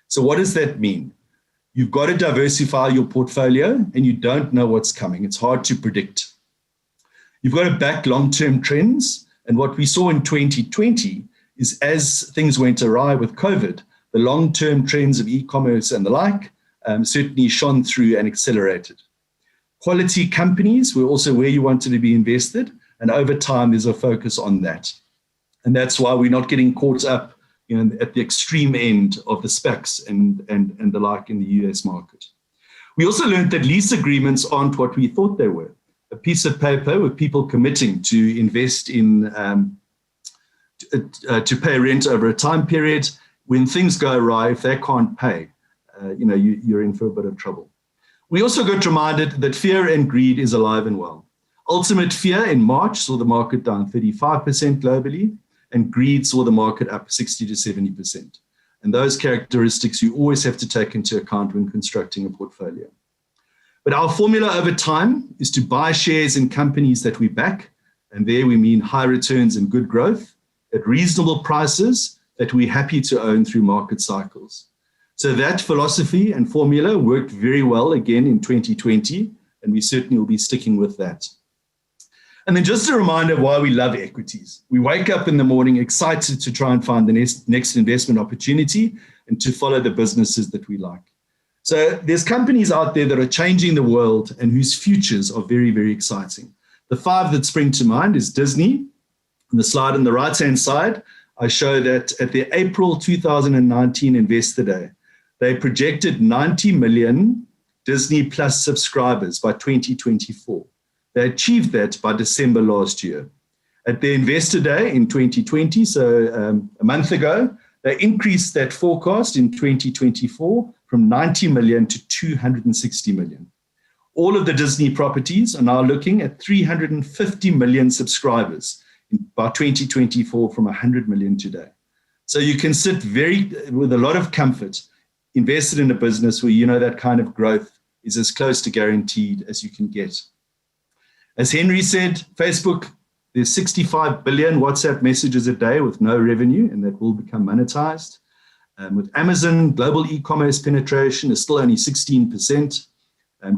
So what does that mean? You've got to diversify your portfolio and you don't know what's coming. It's hard to predict. You've got to back long-term trends. And what we saw in 2020 is as things went awry with COVID, the long-term trends of e-commerce and the like certainly shone through and accelerated. Quality companies were also where you wanted to be invested. And over time, there's a focus on that. And that's why we're not getting caught up at the extreme end of the SPACs and the like in the US market. We also learned that lease agreements aren't what we thought they were. a piece of paper with people committing to invest in, to pay rent over a time period. When things go awry, if they can't pay, you're in for a bit of trouble. We also got reminded that fear and greed is alive and well. Ultimate fear in March saw the market down 35% globally, and greed saw the market up 60 to 70%. And those characteristics you always have to take into account when constructing a portfolio. But our formula over time is to buy shares in companies that we back, and there we mean high returns and good growth at reasonable prices that we're happy to own through market cycles. So that philosophy and formula worked very well again in 2020, and we certainly will be sticking with that. And then just a reminder of why we love equities. We wake up in the morning excited to try and find the next investment opportunity and to follow the businesses that we like. So there's companies out there that are changing the world and whose futures are very, very exciting. The 5 that spring to mind is Disney. On the slide on the right-hand side, I show that at their April 2019 Investor Day, they projected 90 million Disney Plus subscribers by 2024. They achieved that by December last year. At their Investor Day in 2020, so a month ago, they increased that forecast in 2024 from 90 million to 260 million. All of the Disney properties are now looking at 350 million subscribers by 2024 from 100 million today. So you can sit with a lot of comfort, invested in a business where you know that kind of growth is as close to guaranteed as you can get. As Henry said, Facebook, there's 65 billion WhatsApp messages a day with no revenue, and that will become monetized. With Amazon, global e-commerce penetration is still only 16%.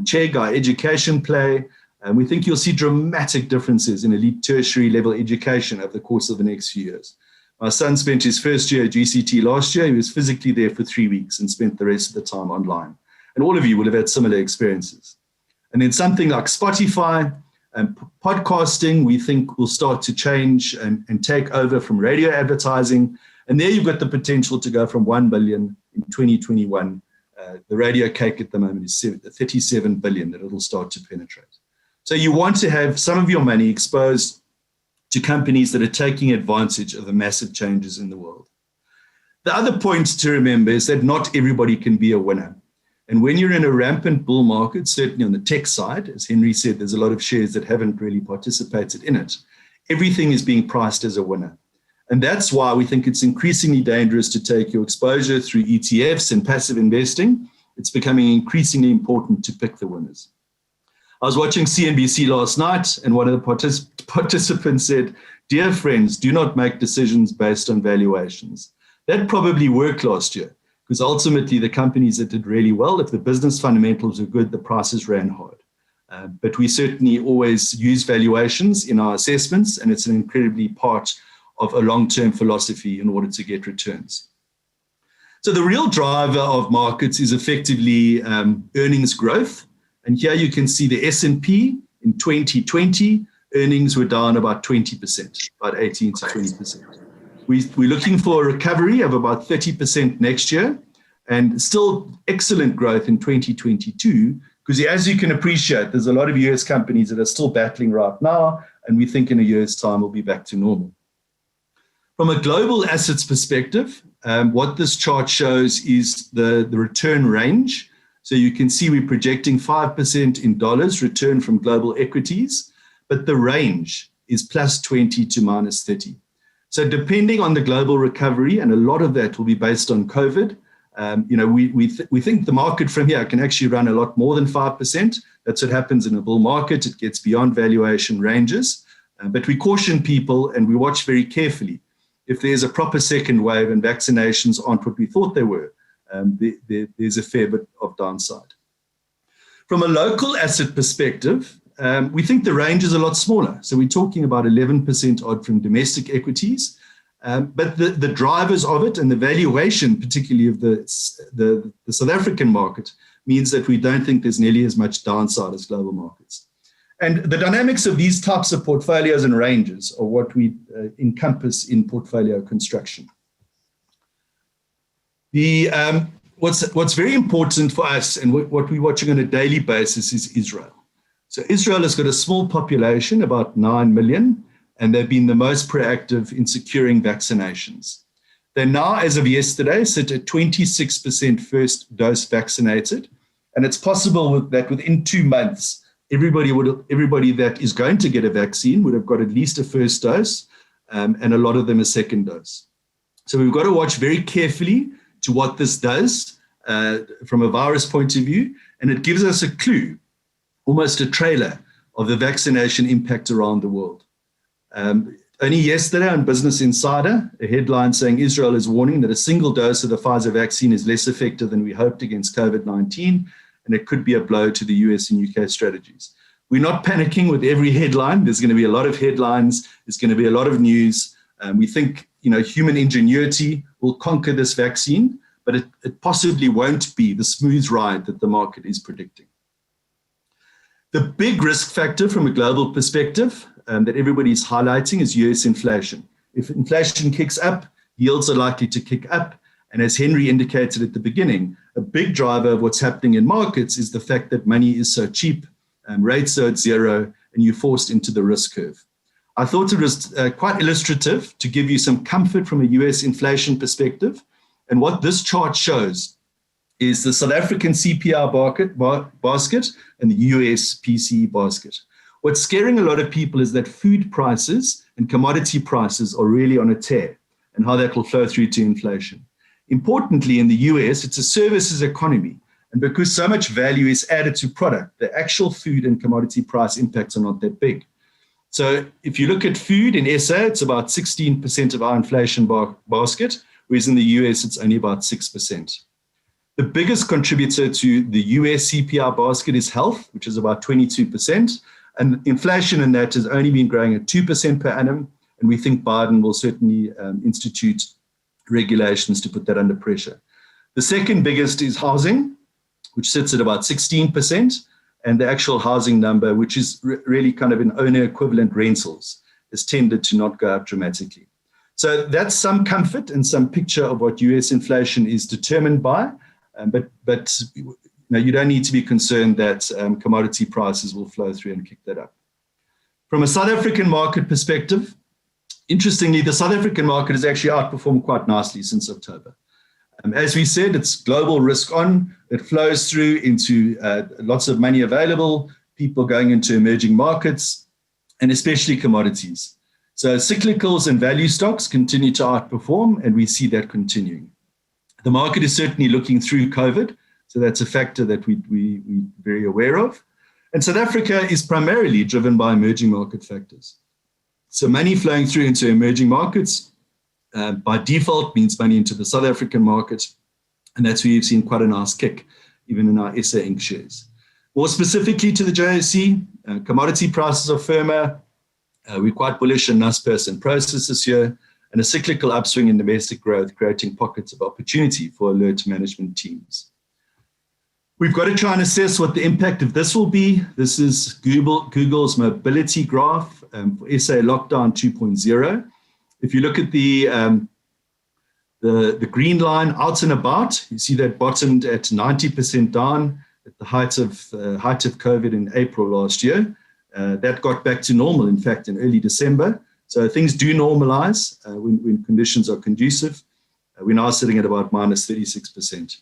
Chegg, our education play, we think you'll see dramatic differences in elite tertiary level education over the course of the next few years. My son spent his first year at GCT last year. He was physically there for 3 weeks and spent the rest of the time online. And all of you will have had similar experiences. And then something like Spotify and podcasting, we think will start to change and take over from radio advertising. And there you've got the potential to go from 1 billion in 2021. The radio cake at the moment is 37 billion that it'll start to penetrate. So you want to have some of your money exposed to companies that are taking advantage of the massive changes in the world. The other point to remember is that not everybody can be a winner. And when you're in a rampant bull market, certainly on the tech side, as Henry said, there's a lot of shares that haven't really participated in it. Everything is being priced as a winner. And that's why we think it's increasingly dangerous to take your exposure through ETFs and passive investing. It's becoming increasingly important to pick the winners. I was watching CNBC last night, and one of the participants said, "Dear friends, do not make decisions based on valuations." That probably worked last year, because ultimately the companies that did really well, if the business fundamentals are good, the prices ran hard. But we certainly always use valuations in our assessments, and it's an incredibly part of a long-term philosophy in order to get returns. So the real driver of markets is effectively earnings growth. And here you can see the S&P in 2020, earnings were down about 20%, about 18 to 20%. We're looking for a recovery of about 30% next year, and still excellent growth in 2022, because as you can appreciate, there's a lot of US companies that are still battling right now, and we think in a year's time we'll be back to normal. From a global assets perspective, what this chart shows is the return range. So you can see we're projecting 5% in dollars return from global equities, but the range is plus 20 to minus 30. So depending on the global recovery, and a lot of that will be based on COVID, we think the market from here can actually run a lot more than 5%. That's what happens in a bull market. It gets beyond valuation ranges, but we caution people and we watch very carefully. If there's a proper second wave and vaccinations aren't what we thought they were, there's a fair bit of downside. From a local asset perspective, we think the range is a lot smaller. So we're talking about 11% odd from domestic equities, but the drivers of it and the valuation, particularly of the South African market, means that we don't think there's nearly as much downside as global markets. And the dynamics of these types of portfolios and ranges are what we encompass in portfolio construction. What's very important for us and what we're watching on a daily basis is Israel. So Israel has got a small population, about 9 million, and they've been the most proactive in securing vaccinations. They now, as of yesterday, sit at 26% first dose vaccinated, and it's possible that within 2 months, everybody that is going to get a vaccine would have got at least a first dose, and a lot of them a second dose. So we've got to watch very carefully to what this does from a virus point of view, and it gives us a clue, almost a trailer of the vaccination impact around the world. Only yesterday on Business Insider, a headline saying Israel is warning that a single dose of the Pfizer vaccine is less effective than we hoped against COVID-19, and it could be a blow to the US and UK strategies. We're not panicking with every headline. There's going to be a lot of headlines. There's going to be a lot of news. We think, human ingenuity will conquer this vaccine, but it possibly won't be the smooth ride that the market is predicting. The big risk factor from a global perspective that everybody's highlighting is US inflation. If inflation kicks up, yields are likely to kick up. And as Henry indicated at the beginning, a big driver of what's happening in markets is the fact that money is so cheap, rates are at zero, and you're forced into the risk curve. I thought it was quite illustrative to give you some comfort from a US inflation perspective. And what this chart shows is the South African CPI basket and the US PCE basket. What's scaring a lot of people is that food prices and commodity prices are really on a tear, and how that will flow through to inflation. Importantly, in the US, it's a services economy. And because so much value is added to product, the actual food and commodity price impacts are not that big. So if you look at food in SA, it's about 16% of our inflation basket, whereas in the US, it's only about 6%. The biggest contributor to the US CPI basket is health, which is about 22%. And inflation in that has only been growing at 2% per annum. And we think Biden will certainly institute regulations to put that under pressure. The second biggest is housing, which sits at about 16%. And the actual housing number, which is really kind of an owner equivalent rentals, has tended to not go up dramatically. So that's some comfort and some picture of what US inflation is determined by. But you don't need to be concerned that commodity prices will flow through and kick that up. From a South African market perspective, interestingly, the South African market has actually outperformed quite nicely since October. As we said, it's global risk on. It flows through into lots of money available, people going into emerging markets, and especially commodities. So cyclicals and value stocks continue to outperform, and we see that continuing. The market is certainly looking through COVID, so that's a factor that we're very aware of. And South Africa is primarily driven by emerging market factors. So money flowing through into emerging markets by default means money into the South African market, and that's where you've seen quite a nice kick, even in our SA Inc. shares. More specifically to the JSE, commodity prices are firmer. We're quite bullish on Naspers and Prosus this year, and a cyclical upswing in domestic growth, creating pockets of opportunity for alert management teams. We've got to try and assess what the impact of this will be. This is Google's mobility graph for SA Lockdown 2.0. If you look at the green line out and about, you see that bottomed at 90% down at the height of COVID in April last year. That got back to normal, in fact, in early December. So things do normalize when conditions are conducive. We're now sitting at about minus 36%.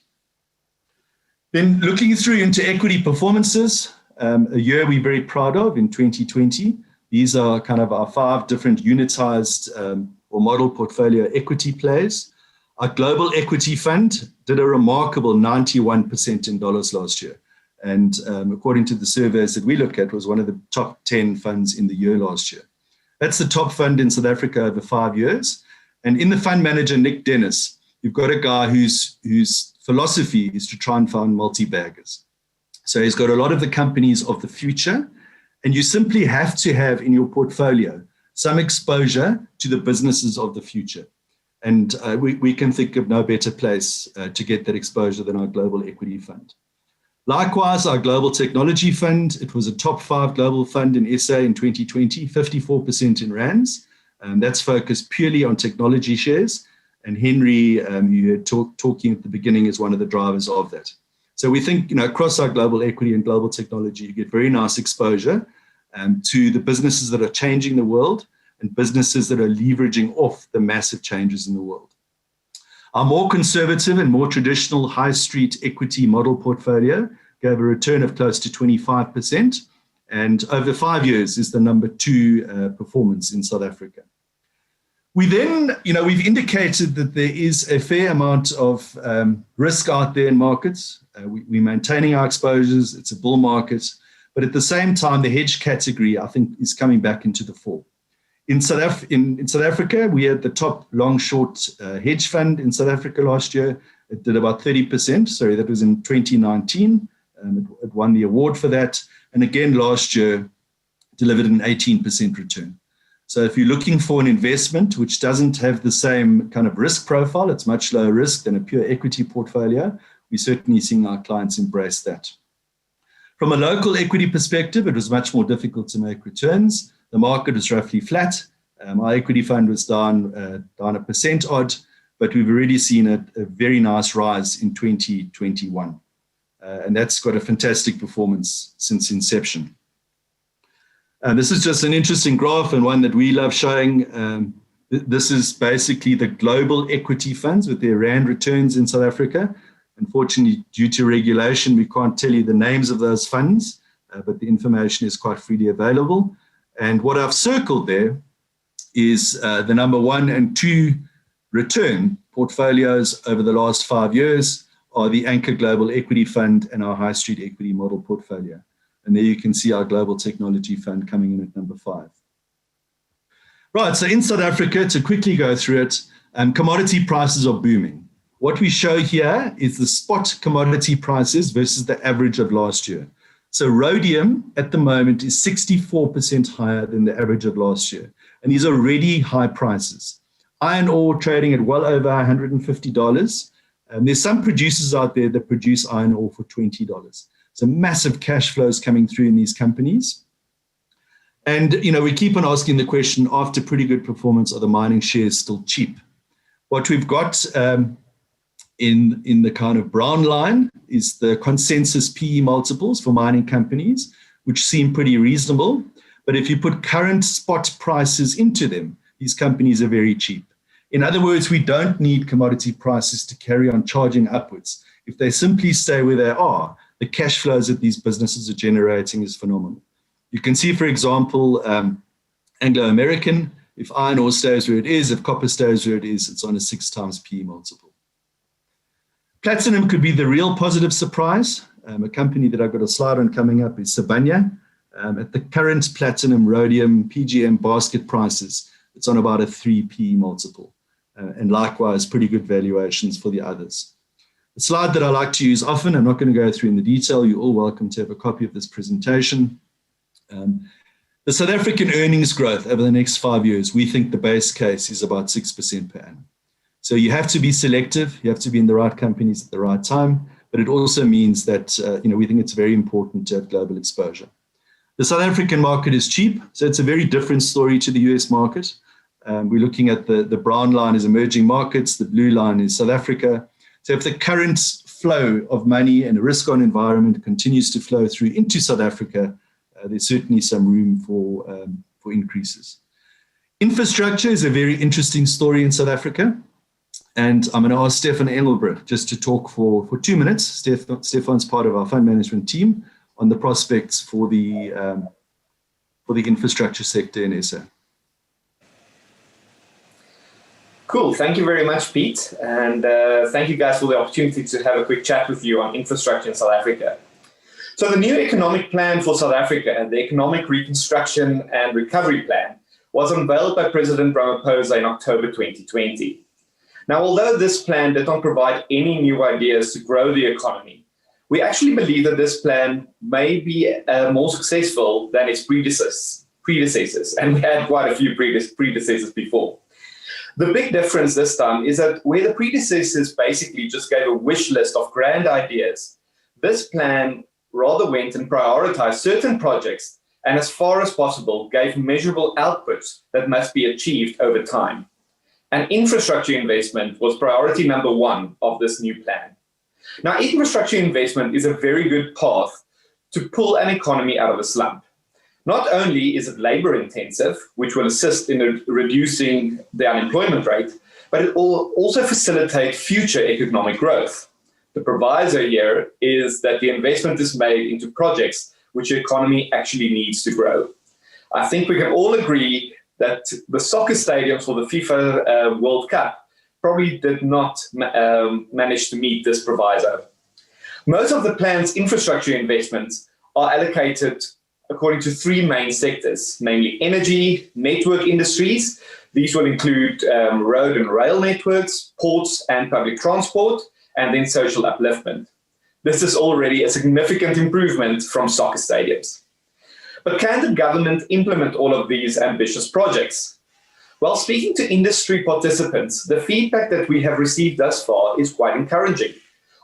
Then looking through into equity performances, a year we're very proud of in 2020. These are kind of our 5 different unitized or model portfolio equity plays. Our global equity fund did a remarkable 91% in dollars last year. And according to the surveys that we look at, was one of the top 10 funds in the year last year. That's the top fund in South Africa over 5 years. And in the fund manager, Nick Dennis, you've got a guy whose philosophy is to try and find multi-baggers. So he's got a lot of the companies of the future, and you simply have to have in your portfolio some exposure to the businesses of the future. And we can think of no better place to get that exposure than our global equity fund. Likewise, our global technology fund, it was a top 5 global fund in SA in 2020, 54% in rands. That's focused purely on technology shares. And Henry, you heard talking at the beginning, is one of the drivers of that. So we think, across our global equity and global technology, you get very nice exposure to the businesses that are changing the world and businesses that are leveraging off the massive changes in the world. Our more conservative and more traditional high street equity model portfolio gave a return of close to 25%, and over 5 years is the number 2 performance in South Africa. We then, we've indicated that there is a fair amount of risk out there in markets. We're maintaining our exposures. It's a bull market. But at the same time, the hedge category, I think, is coming back into the fore. In South Africa, we had the top long-short hedge fund in South Africa last year. It did about 30%. Sorry, that was in 2019. It won the award for that. And again, last year, delivered an 18% return. So if you're looking for an investment which doesn't have the same kind of risk profile, it's much lower risk than a pure equity portfolio, we're certainly seeing our clients embrace that. From a local equity perspective, it was much more difficult to make returns. The market was roughly flat. Our equity fund was down 1% odd, but we've already seen a very nice rise in 2021. And that's got a fantastic performance since inception. This is just an interesting graph and one that we love showing. This is basically the global equity funds with their RAND returns in South Africa. Unfortunately, due to regulation, we can't tell you the names of those funds, but the information is quite freely available. And what I've circled there is the number 1 and 2 return portfolios over the last 5 years are the Anchor Global Equity Fund and our High Street Equity Model portfolio. And there you can see our Global Technology Fund coming in at number 5. Right, so in South Africa, to quickly go through it, commodity prices are booming. What we show here is the spot commodity prices versus the average of last year. So rhodium at the moment is 64% higher than the average of last year. And these are already high prices. Iron ore trading at well over $150. And there's some producers out there that produce iron ore for $20. So massive cash flows coming through in these companies. And, we keep on asking the question, after pretty good performance, are the mining shares still cheap? What we've got in the kind of brown line is the consensus PE multiples for mining companies, which seem pretty reasonable. But if you put current spot prices into them, these companies are very cheap. In other words, we don't need commodity prices to carry on charging upwards. If they simply stay where they are, the cash flows that these businesses are generating is phenomenal. You can see, for example, Anglo American, if iron ore stays where it is, if copper stays where it is, it's on a 6 times PE multiple. Platinum could be the real positive surprise. A company that I've got a slide on coming up is Sibanye. At the current platinum, rhodium, PGM basket prices, it's on about a 3 PE multiple. And likewise, pretty good valuations for the others. The slide that I like to use often, I'm not going to go through in the detail, you're all welcome to have a copy of this presentation. The South African earnings growth over the next 5 years, we think the base case is about 6% per annum. So you have to be selective, you have to be in the right companies at the right time, but it also means that we think it's very important to have global exposure. The South African market is cheap, so it's a very different story to the US market. We're looking at the brown line is emerging markets, the blue line is South Africa. So if the current flow of money and a risk-on environment continues to flow through into South Africa, there's certainly some room for increases. Infrastructure is a very interesting story in South Africa. And I'm going to ask Stefan Engelbrecht just to talk for 2 minutes. Stefan's part of our fund management team on the prospects for the infrastructure sector in SA. Cool. Thank you very much, Pete. And thank you guys for the opportunity to have a quick chat with you on infrastructure in South Africa. So the new economic plan for South Africa and the Economic Reconstruction and Recovery Plan was unveiled by President Ramaphosa in October 2020. Now, although this plan did not provide any new ideas to grow the economy, we actually believe that this plan may be more successful than its predecessors, and we had quite a few predecessors before. The big difference this time is that where the predecessors basically just gave a wish list of grand ideas, this plan rather went and prioritized certain projects and, as far as possible, gave measurable outputs that must be achieved over time. And infrastructure investment was priority number 1 of this new plan. Now, infrastructure investment is a very good path to pull an economy out of a slump. Not only is it labor intensive, which will assist in reducing the unemployment rate, but it will also facilitate future economic growth. The proviso here is that the investment is made into projects which the economy actually needs to grow. I think we can all agree that the soccer stadiums for the FIFA World Cup probably did not manage to meet this proviso. Most of the plan's infrastructure investments are allocated according to three main sectors, namely energy, network industries. These will include road and rail networks, ports and public transport, and then social upliftment. This is already a significant improvement from soccer stadiums. But can the government implement all of these ambitious projects? While speaking to industry participants, the feedback that we have received thus far is quite encouraging.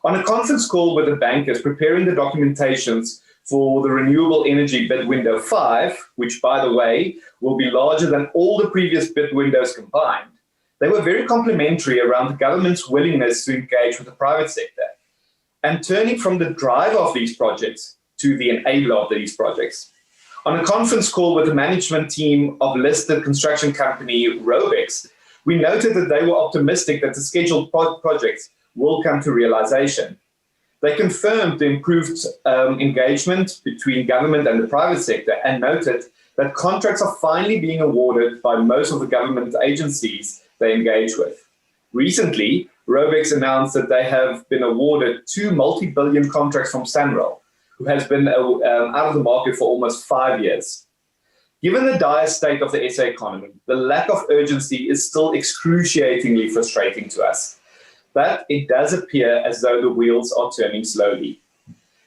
On a conference call with the bankers preparing the documentations for the Renewable Energy Bid Window 5, which, by the way, will be larger than all the previous bid windows combined, they were very complimentary around the government's willingness to engage with the private sector and turning from the driver of these projects to the enabler of these projects. On a conference call with the management team of listed construction company Robex, we noted that they were optimistic that the scheduled projects will come to realization. They confirmed the improved engagement between government and the private sector and noted that contracts are finally being awarded by most of the government agencies they engage with. Recently, Robex announced that they have been awarded 2 multi-billion contracts from Sanral, who has been out of the market for almost 5 years. Given the dire state of the SA economy, the lack of urgency is still excruciatingly frustrating to us. But it does appear as though the wheels are turning slowly.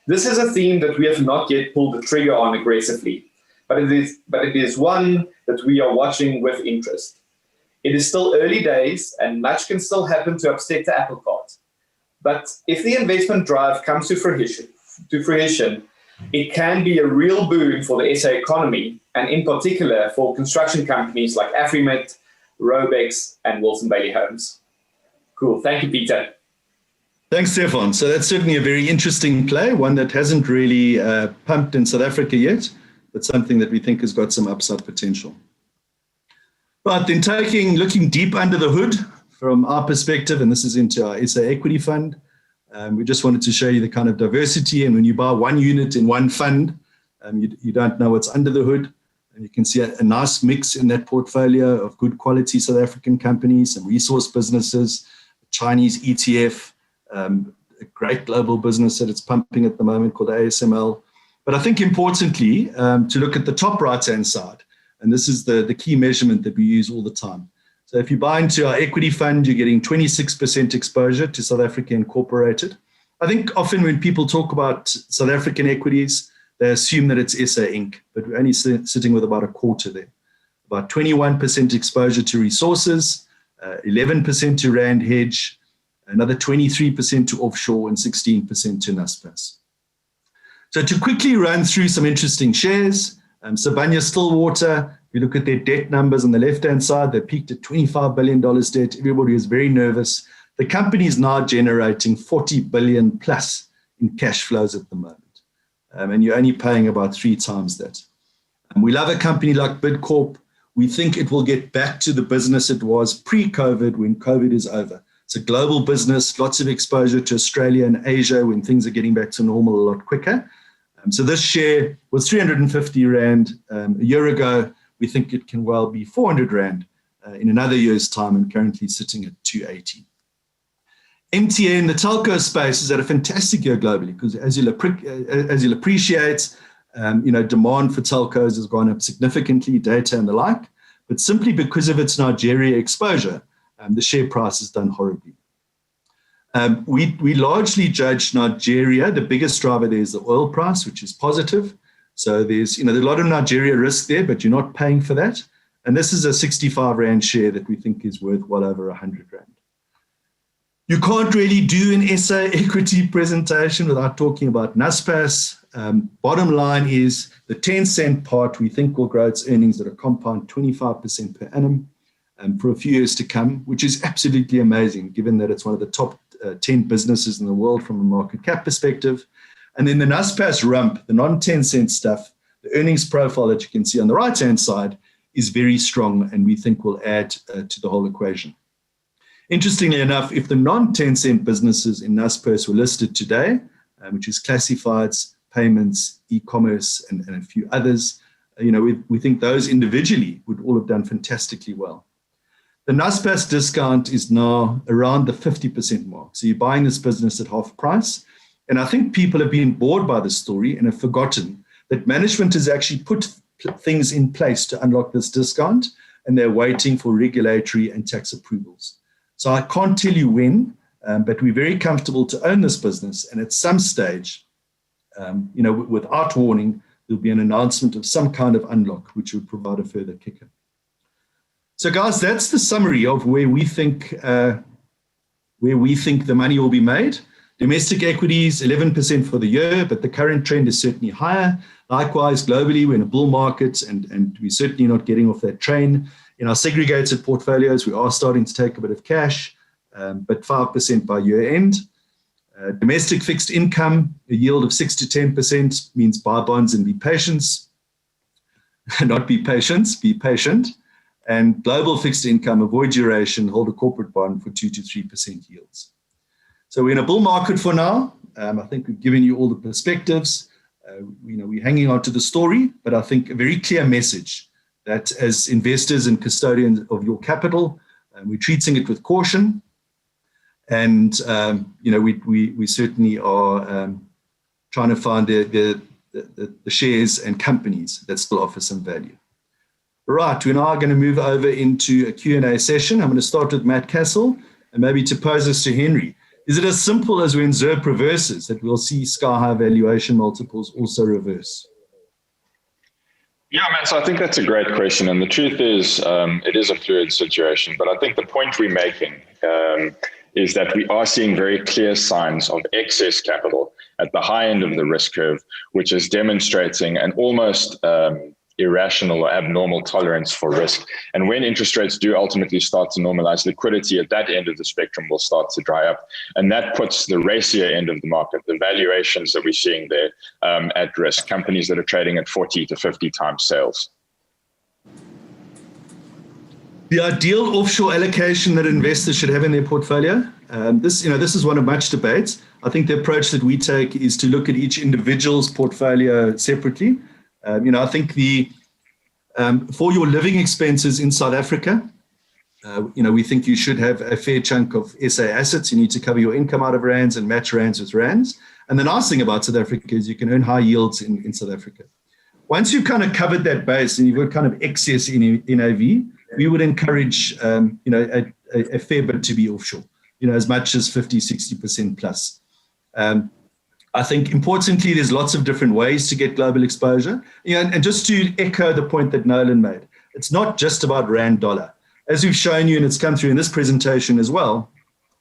This is a theme that we have not yet pulled the trigger on aggressively, but it is one that we are watching with interest. It is still early days and much can still happen to upset the apple cart. But if the investment drive comes to fruition, it can be a real boon for the SA economy and in particular for construction companies like Afrimet, Robex and Wilson Bailey Homes. Cool. Thank you, Peter. Thanks, Stefan. So that's certainly a very interesting play, one that hasn't really pumped in South Africa yet, but something that we think has got some upside potential. But then looking deep under the hood from our perspective, and this is into our SA Equity Fund, we just wanted to show you the kind of diversity. And when you buy one unit in one fund, you don't know what's under the hood. And you can see a nice mix in that portfolio of good quality South African companies, some resource businesses, Chinese ETF, a great global business that it's pumping at the moment called ASML. But I think importantly, to look at the top right-hand side, and this is the key measurement that we use all the time. So if you buy into our equity fund, you're getting 26% exposure to South Africa Incorporated. I think often when people talk about South African equities, they assume that it's SA Inc., but we're only sitting with about a quarter there. About 21% exposure to resources, 11% to Rand Hedge, another 23% to offshore, and 16% to Naspers. So to quickly run through some interesting shares, Sibanye Stillwater, if you look at their debt numbers on the left-hand side, they peaked at $25 billion debt. Everybody was very nervous. The company is now generating 40 billion plus in cash flows at the moment. And you're only paying about 3 times that. And we love a company like Bidcorp. We think it will get back to the business it was pre-COVID when COVID is over. It's a global business, lots of exposure to Australia and Asia when things are getting back to normal a lot quicker. So this share was 350 Rand a year ago. We think it can well be 400 Rand in another year's time and currently sitting at 280. MTN, the telco space, is at a fantastic year globally because as you'll appreciate, demand for telcos has gone up significantly, data and the like, but simply because of its Nigeria exposure, the share price has done horribly. We largely judge Nigeria. The biggest driver there is the oil price, which is positive. So there's a lot of Nigeria risk there, but you're not paying for that. And this is a 65 Rand share that we think is worth well over 100 Rand. You can't really do an SA equity presentation without talking about Naspers. Bottom line is the 10-cent part we think will grow its earnings at a compound 25% per annum for a few years to come, which is absolutely amazing given that it's one of the top 10 businesses in the world from a market cap perspective. And then the Naspers rump, the non-10 cent stuff, the earnings profile that you can see on the right-hand side is very strong and we think will add to the whole equation. Interestingly enough, if the non-10 cent businesses in Naspers were listed today, which is classifieds, payments, e-commerce, and a few others, we think those individually would all have done fantastically well. The Naspers discount is now around the 50% mark. So you're buying this business at half price. And I think people have been bored by the story and have forgotten that management has actually put things in place to unlock this discount, and they're waiting for regulatory and tax approvals. So I can't tell you when, but we're very comfortable to own this business. And at some stage, without warning, there'll be an announcement of some kind of unlock, which would provide a further kicker. So guys, that's the summary of where we think the money will be made. Domestic equities, 11% for the year, but the current trend is certainly higher. Likewise, globally, we're in a bull market and we're certainly not getting off that train. In our segregated portfolios, we are starting to take a bit of cash, but 5% by year end. Domestic fixed income, a yield of 6 to 10% means buy bonds and be patient. Not be patient, be patient. And global fixed income, avoid duration, hold a corporate bond for 2 to 3% yields. So we're in a bull market for now. I think we've given you all the perspectives. We're hanging on to the story, but I think a very clear message that as investors and custodians of your capital, we're treating it with caution. And, we certainly are trying to find the shares and companies that still offer some value. Right, we're now going to move over into a Q&A session. I'm going to start with Matt Castle and maybe to pose this to Henry. Is it as simple as when ZIRP reverses that we'll see sky-high valuation multiples also reverse? Yeah, Matt, so I think that's a great question. And the truth is, it is a fluid situation. But I think the point we're making is that we are seeing very clear signs of excess capital at the high end of the risk curve, which is demonstrating an almost irrational or abnormal tolerance for risk. And when interest rates do ultimately start to normalize, liquidity at that end of the spectrum will start to dry up. And that puts the racier end of the market, the valuations that we're seeing there, at risk, companies that are trading at 40 to 50 times sales. The ideal offshore allocation that investors should have in their portfolio, this is one of much debates. I think the approach that we take is to look at each individual's portfolio separately. I think for your living expenses in South Africa, we think you should have a fair chunk of SA assets. You need to cover your income out of rands and match rands with rands. And the nice thing about South Africa is you can earn high yields in South Africa. Once you've kind of covered that base and you've got kind of excess in NAV, we would encourage a fair bit to be offshore, as much as 50, 60% plus. I think importantly, there's lots of different ways to get global exposure. And just to echo the point that Nolan made, it's not just about rand dollar. As we've shown you, and it's come through in this presentation as well,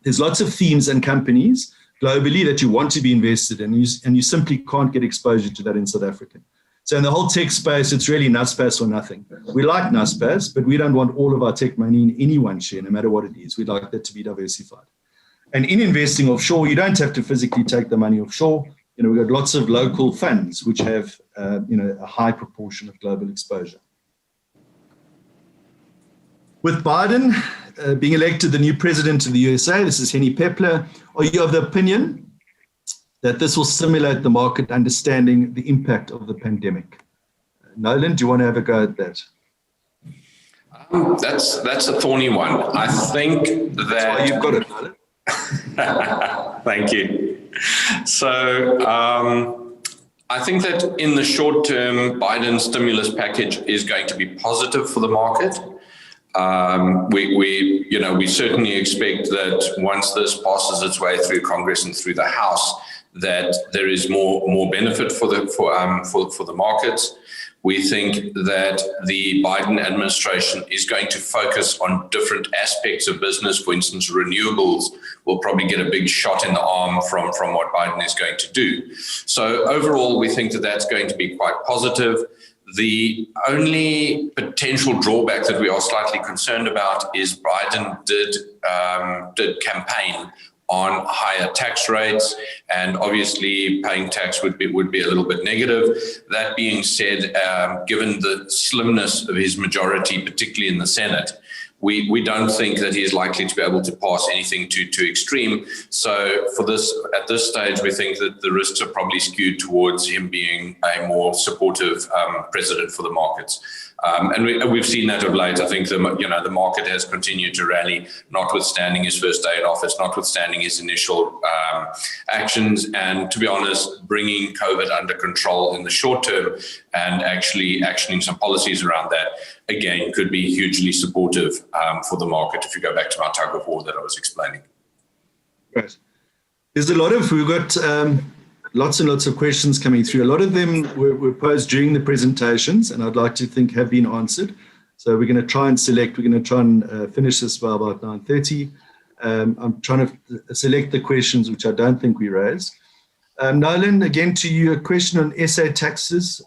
there's lots of themes and companies globally that you want to be invested in, and you simply can't get exposure to that in South Africa. So in the whole tech space, it's really Naspers or nothing. We like Naspers, but we don't want all of our tech money in any one share, no matter what it is. We'd like that to be diversified. And in investing offshore, you don't have to physically take the money offshore. We've got lots of local funds which have, a high proportion of global exposure. With Biden being elected the new president of the USA, this is Henny Pepler, are you of the opinion that this will stimulate the market understanding the impact of the pandemic? Nolan, do you want to have a go at that? That's a thorny one. I think that... That's why you've got it, Nolan. Thank you. So I think that in the short term, Biden's stimulus package is going to be positive for the market. We certainly expect that once this passes its way through Congress and through the House, that there is more benefit for the markets. We think that the Biden administration is going to focus on different aspects of business. For instance, renewables will probably get a big shot in the arm from what Biden is going to do. So overall, we think that that's going to be quite positive. The only potential drawback that we are slightly concerned about is Biden did campaign on higher tax rates, and obviously paying tax would be a little bit negative. That being said, given the slimness of his majority, particularly in the Senate, we don't think that he's likely to be able to pass anything too extreme. So at this stage, we think that the risks are probably skewed towards him being a more supportive president for the markets. And we've seen that of late. I think the market has continued to rally, notwithstanding his first day in office, notwithstanding his initial actions, and to be honest, bringing COVID under control in the short term and actually actioning some policies around that, again, could be hugely supportive for the market, if you go back to my tug of war that I was explaining. Right. We've got lots and lots of questions coming through. A lot of them were posed during the presentations, and I'd like to think have been answered. So we're going to try and finish this by about 9:30. I'm trying to select the questions which I don't think we raised. Nolan, again to you, a question on SA taxes.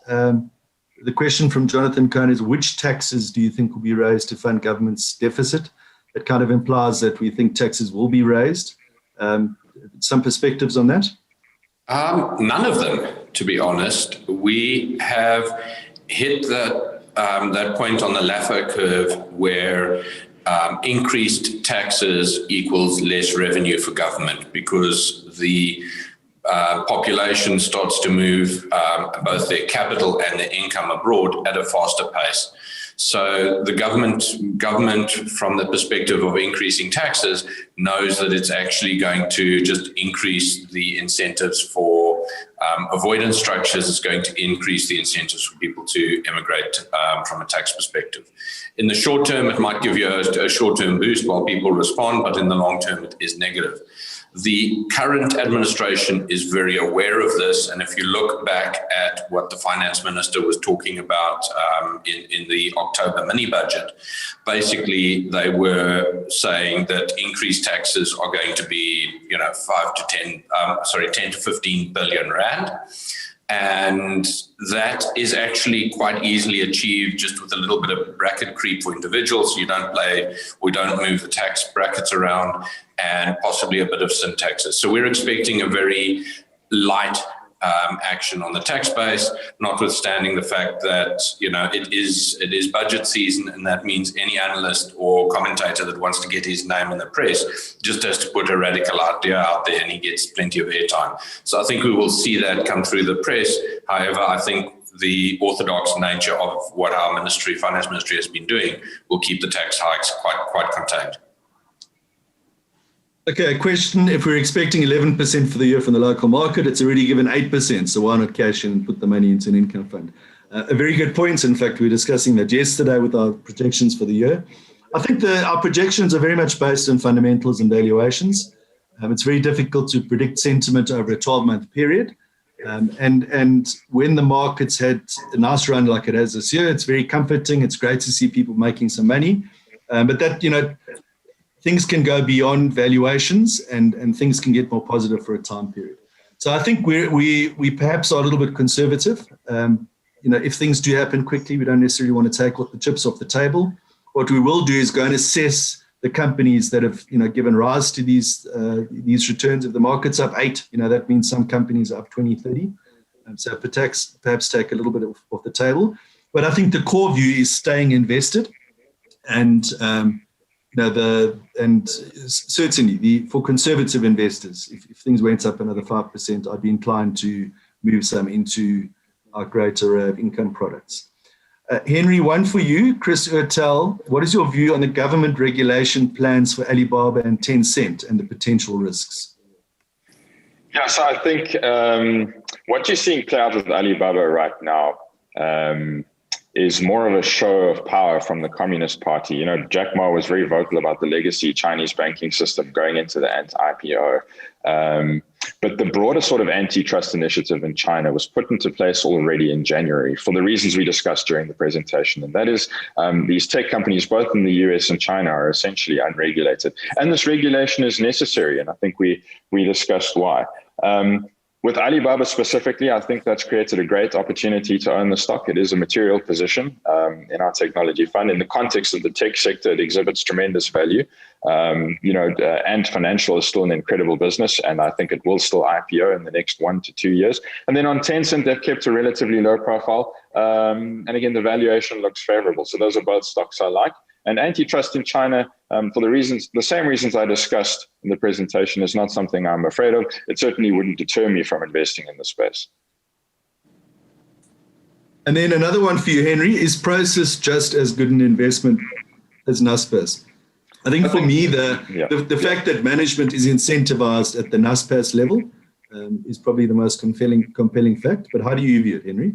The question from Jonathan Cohn is, which taxes do you think will be raised to fund government's deficit? It kind of implies that we think taxes will be raised. Some perspectives on that? None of them, to be honest. We have hit that point on the Laffer curve where increased taxes equals less revenue for government, because the population starts to move both their capital and their income abroad at a faster pace. So the government, from the perspective of increasing taxes, knows that it's actually going to just increase the incentives for avoidance structures. It's going to increase the incentives for people to immigrate from a tax perspective. In the short term, it might give you a short-term boost while people respond, but in the long term, it is negative. The current administration is very aware of this, and if you look back at what the finance minister was talking about in the October mini budget, basically they were saying that increased taxes are going to be 10 to 15 billion rand. And that is actually quite easily achieved just with a little bit of bracket creep for individuals. We don't move the tax brackets around, and possibly a bit of sin taxes. So we're expecting a very light action on the tax base, notwithstanding the fact that it is budget season, and that means any analyst or commentator that wants to get his name in the press just has to put a radical idea out there, and he gets plenty of airtime. So I think we will see that come through the press. However, I think the orthodox nature of what our finance ministry has been doing will keep the tax hikes quite contained. Okay, a question. If we're expecting 11% for the year from the local market, it's already given 8%. So why not cash in and put the money into an income fund? A very good point. In fact, we were discussing that yesterday with our projections for the year. I think our projections are very much based on fundamentals and valuations. It's very difficult to predict sentiment over a 12-month period. And when the market's had a nice run like it has this year, it's very comforting. It's great to see people making some money. But that, things can go beyond valuations, and things can get more positive for a time period. So I think we perhaps are a little bit conservative. If things do happen quickly, we don't necessarily want to take the chips off the table. What we will do is go and assess the companies that have given rise to these returns. If the market's up 8, that means some companies are up 20, 30. So perhaps take a little bit off the table. But I think the core view is staying invested, and certainly for conservative investors, if things went up another 5%, I'd be inclined to move some into our greater array of income products. Henry, one for you. Chris Ertel, what is your view on the government regulation plans for Alibaba and Tencent and the potential risks? Yeah, so I think what you're seeing play out with Alibaba right now is more of a show of power from the Communist Party. Jack Ma was very vocal about the legacy Chinese banking system going into the anti-IPO. But the broader sort of antitrust initiative in China was put into place already in January for the reasons we discussed during the presentation. And that is these tech companies, both in the US and China, are essentially unregulated. And this regulation is necessary. And I think we discussed why. With Alibaba specifically, I think that's created a great opportunity to own the stock. It is a material position in our technology fund. In the context of the tech sector, it exhibits tremendous value. And financial is still an incredible business, and I think it will still IPO in the next 1 to 2 years. And then on Tencent, they've kept a relatively low profile. And again, the valuation looks favorable. So those are both stocks I like. And antitrust in China, for the same reasons I discussed in the presentation, is not something I'm afraid of. It certainly wouldn't deter me from investing in the space. And then another one for you, Henry, is Prosus just as good an investment as Naspers? I think for me, the fact that management is incentivized at the Naspers level is probably the most compelling fact. But how do you view it, Henry?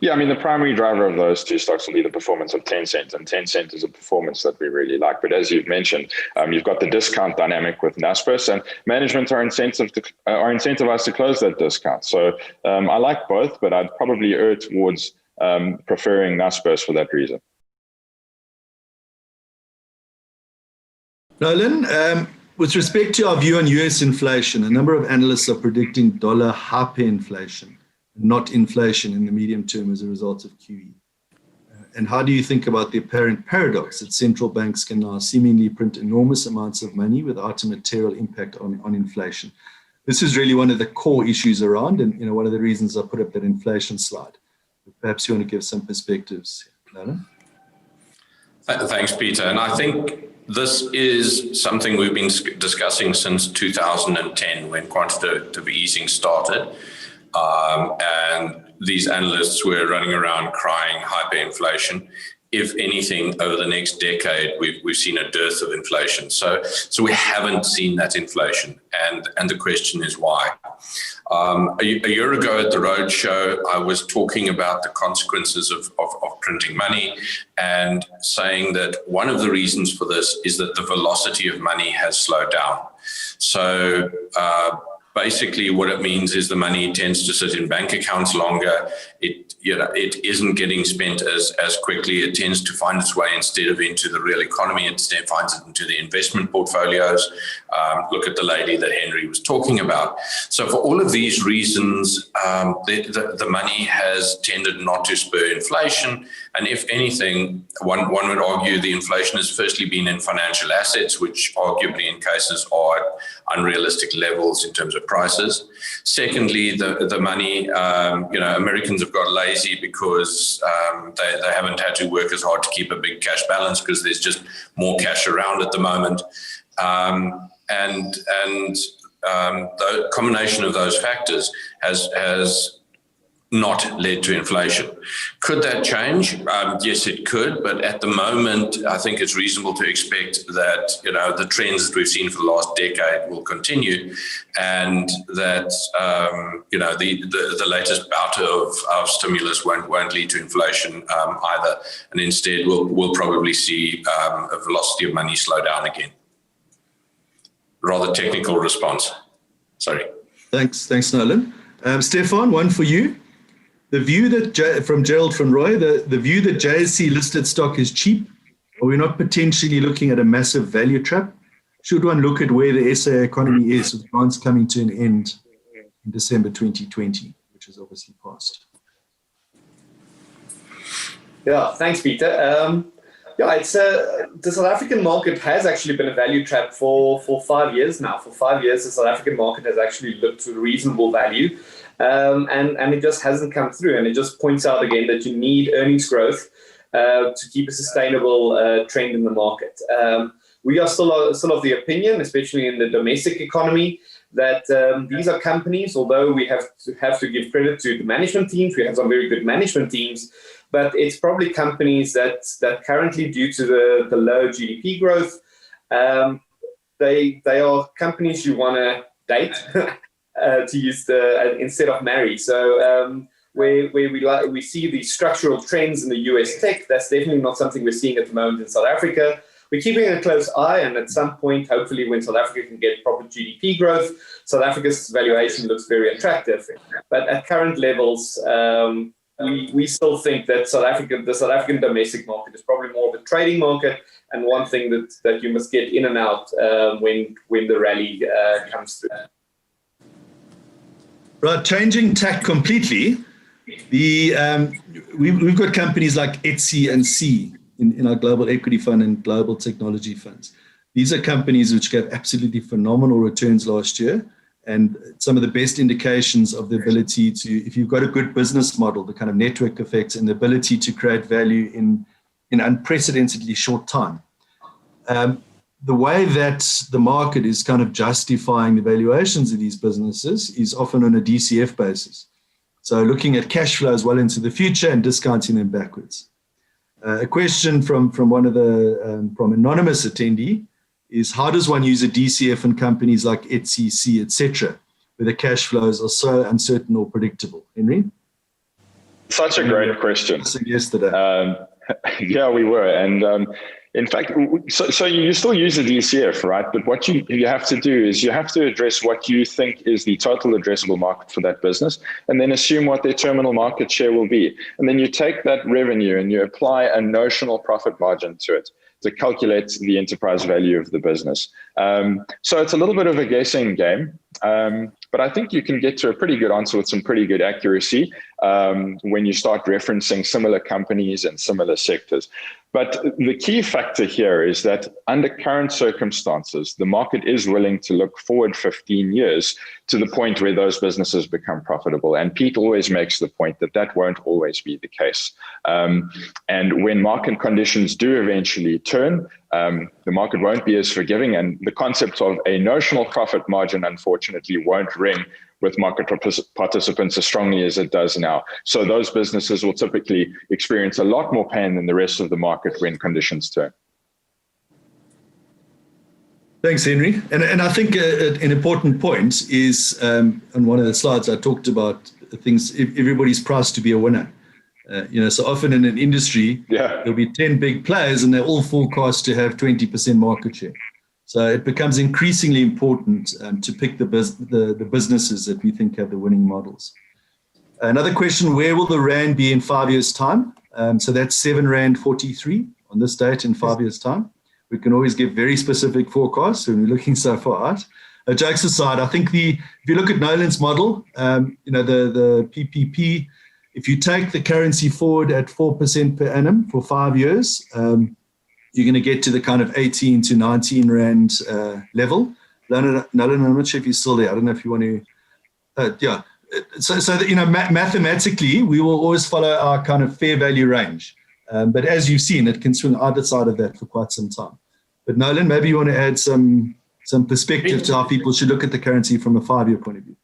Yeah, I mean, the primary driver of those two stocks will be the performance of Tencent, and Tencent is a performance that we really like. But as you've mentioned, you've got the discount dynamic with Naspers, and management are incentivized to close that discount. So I like both, but I'd probably err towards preferring Naspers for that reason. Nolan, with respect to our view on US inflation, a number of analysts are predicting dollar hyperinflation, not inflation in the medium term as a result of QE. And how do you think about the apparent paradox that central banks can now seemingly print enormous amounts of money without a material impact on inflation? This is really one of the core issues around, and one of the reasons I put up that inflation slide. Perhaps you want to give some perspectives, Nolan? Thanks, Peter. And I think this is something we've been discussing since 2010 when quantitative easing started. And these analysts were running around crying hyperinflation. If anything, over the next decade, we've seen a dearth of inflation. So we haven't seen that inflation. And the question is why? A year ago at the Roadshow, I was talking about the consequences of printing money and saying that one of the reasons for this is that the velocity of money has slowed down. So basically what it means is the money tends to sit in bank accounts longer. It isn't getting spent as quickly. It tends to find its way instead of into the real economy. It finds it into the investment portfolios. Look at the lady that Henry was talking about. So for all of these reasons, the money has tended not to spur inflation. And if anything, one would argue the inflation has firstly been in financial assets, which arguably in cases are at unrealistic levels in terms of prices. Secondly, the money, Americans have got lazy because they haven't had to work as hard to keep a big cash balance because there's just more cash around at the moment. And the combination of those factors has not led to inflation. Could that change? Yes, it could. But at the moment, I think it's reasonable to expect that the trends that we've seen for the last decade will continue, and that the latest bout of stimulus won't lead to inflation either. And instead, we'll probably see a velocity of money slow down again. Rather technical response. Sorry. Thanks, Nolan. Stefan, one for you. The view that from Gerald from Roy, the view that JSE listed stock is cheap, are we not potentially looking at a massive value trap? Should one look at where the SA economy is with bonds coming to an end in December 2020, which is obviously past? Yeah, thanks, Peter. The South African market has actually been a value trap for 5 years now. For 5 years, the South African market has actually looked to reasonable value. And it just hasn't come through. And it just points out again that you need earnings growth to keep a sustainable trend in the market. We are still of the opinion, especially in the domestic economy, that these are companies, although we have to give credit to the management teams, we have some very good management teams, but it's probably companies that currently, due to the low GDP growth, they are companies you want to date. To use instead of marry. So where we see the structural trends in the US tech, that's definitely not something we're seeing at the moment in South Africa. We're keeping a close eye, and at some point, hopefully when South Africa can get proper GDP growth, South Africa's valuation looks very attractive. But at current levels, we still think that the South African domestic market is probably more of a trading market, and one thing that you must get in and out when the rally comes through. Right, changing tack completely. We've got companies like Etsy and C in our global equity fund and global technology funds. These are companies which gave absolutely phenomenal returns last year, and some of the best indications of the ability to, if you've got a good business model, the kind of network effects and the ability to create value in unprecedentedly short time. The way that the market is kind of justifying the valuations of these businesses is often on a DCF basis. So looking at cash flows well into the future and discounting them backwards. A question from one of the from anonymous attendee is, how does one use a DCF in companies like Etsy, C, etc., where the cash flows are so uncertain or predictable? Henry? Such a great question. Yesterday. Yeah, we were. And in fact, so you still use the DCF, right? But what you have to do is you have to address what you think is the total addressable market for that business, and then assume what their terminal market share will be. And then you take that revenue and you apply a notional profit margin to it to calculate the enterprise value of the business. So it's a little bit of a guessing game, but I think you can get to a pretty good answer with some pretty good accuracy when you start referencing similar companies and similar sectors. But the key factor here is that under current circumstances, the market is willing to look forward 15 years to the point where those businesses become profitable. And Pete always makes the point that that won't always be the case. And when market conditions do eventually turn, the market won't be as forgiving, and the concept of a notional profit margin, unfortunately, won't ring with market participants as strongly as it does now. So those businesses will typically experience a lot more pain than the rest of the market when conditions turn. Thanks, Henry. And I think an important point is on one of the slides I talked about things, everybody's priced to be a winner. So often in an industry, there'll be 10 big players and they're all forecast to have 20% market share. So it becomes increasingly important to pick the businesses that we think have the winning models. Another question, where will the Rand be in 5 years' time? So that's 7 Rand 43 on this date in 5 years' time. We can always give very specific forecasts when we're looking so far out. Jokes aside, I think if you look at Nolan's model, the PPP, if you take the currency forward at 4% per annum for 5 years, you're going to get to the kind of 18 to 19 Rand level. Nolan, I'm not sure if you're still there. I don't know if you want to. So mathematically, we will always follow our kind of fair value range. But as you've seen, it can swing either side of that for quite some time. But Nolan, maybe you want to add some perspective to how people should look at the currency from a 5-year point of view.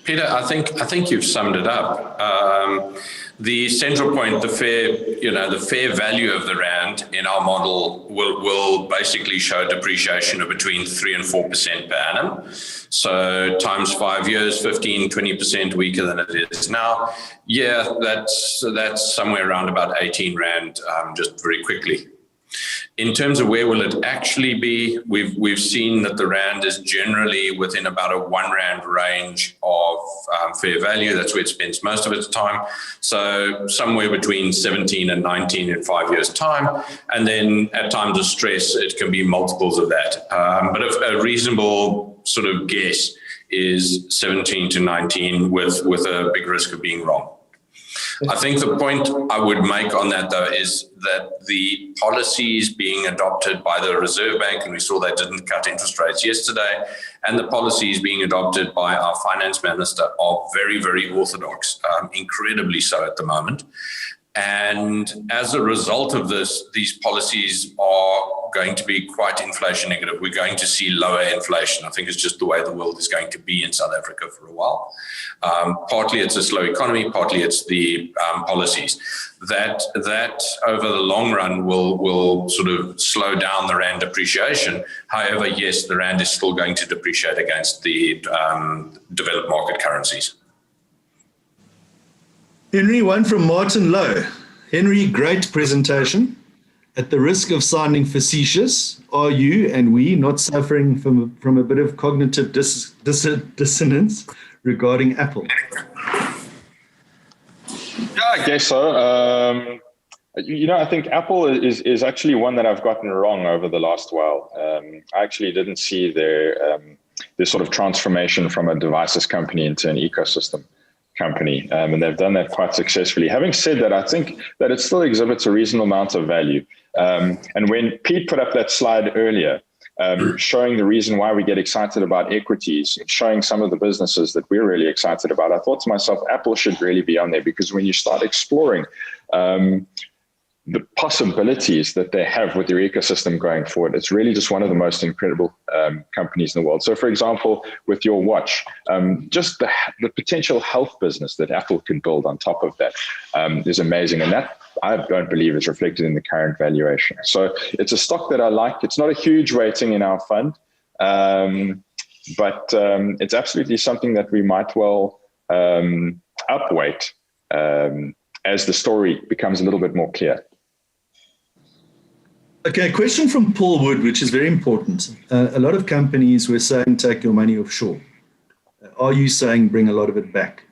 Peter, I think you've summed it up. The central point, the fair value of the Rand in our model will basically show depreciation of between 3 and 4% per annum. So times 5 years, 15, 20% weaker than it is now. Yeah, that's somewhere around about 18 Rand, just very quickly. In terms of where will it actually be, we've seen that the Rand is generally within about a 1 Rand range of fair value. That's where it spends most of its time. So somewhere between 17 and 19 in 5 years' time. And then at times of stress, it can be multiples of that. But a reasonable sort of guess is 17 to 19 with a big risk of being wrong. I think the point I would make on that, though, is that the policies being adopted by the Reserve Bank, and we saw they didn't cut interest rates yesterday, and the policies being adopted by our finance minister are very, very orthodox, incredibly so at the moment. And as a result of this, these policies are going to be quite inflation negative. We're going to see lower inflation. I think it's just the way the world is going to be in South Africa for a while. Partly it's a slow economy, partly it's the policies. That over the long run will sort of slow down the Rand depreciation. However, yes, the Rand is still going to depreciate against the developed market currencies. Henry, one from Martin Lowe. Henry, great presentation. At the risk of sounding facetious, are you and we not suffering from a bit of cognitive dissonance regarding Apple? Yeah, I guess so. I think Apple is actually one that I've gotten wrong over the last while. I actually didn't see their this sort of transformation from a devices company into an ecosystem company. And they've done that quite successfully. Having said that, I think that it still exhibits a reasonable amount of value. And when Pete put up that slide earlier, showing the reason why we get excited about equities, showing some of the businesses that we're really excited about, I thought to myself, Apple should really be on there, because when you start exploring the possibilities that they have with their ecosystem going forward, it's really just one of the most incredible companies in the world. So, for example, with your watch, just the potential health business that Apple could build on top of that is amazing. And that, I don't believe, is reflected in the current valuation. So it's a stock that I like. It's not a huge weighting in our fund, but it's absolutely something that we might well upweight as the story becomes a little bit more clear. Okay, a question from Paul Wood, which is very important. A lot of companies were saying take your money offshore. Are you saying bring a lot of it back?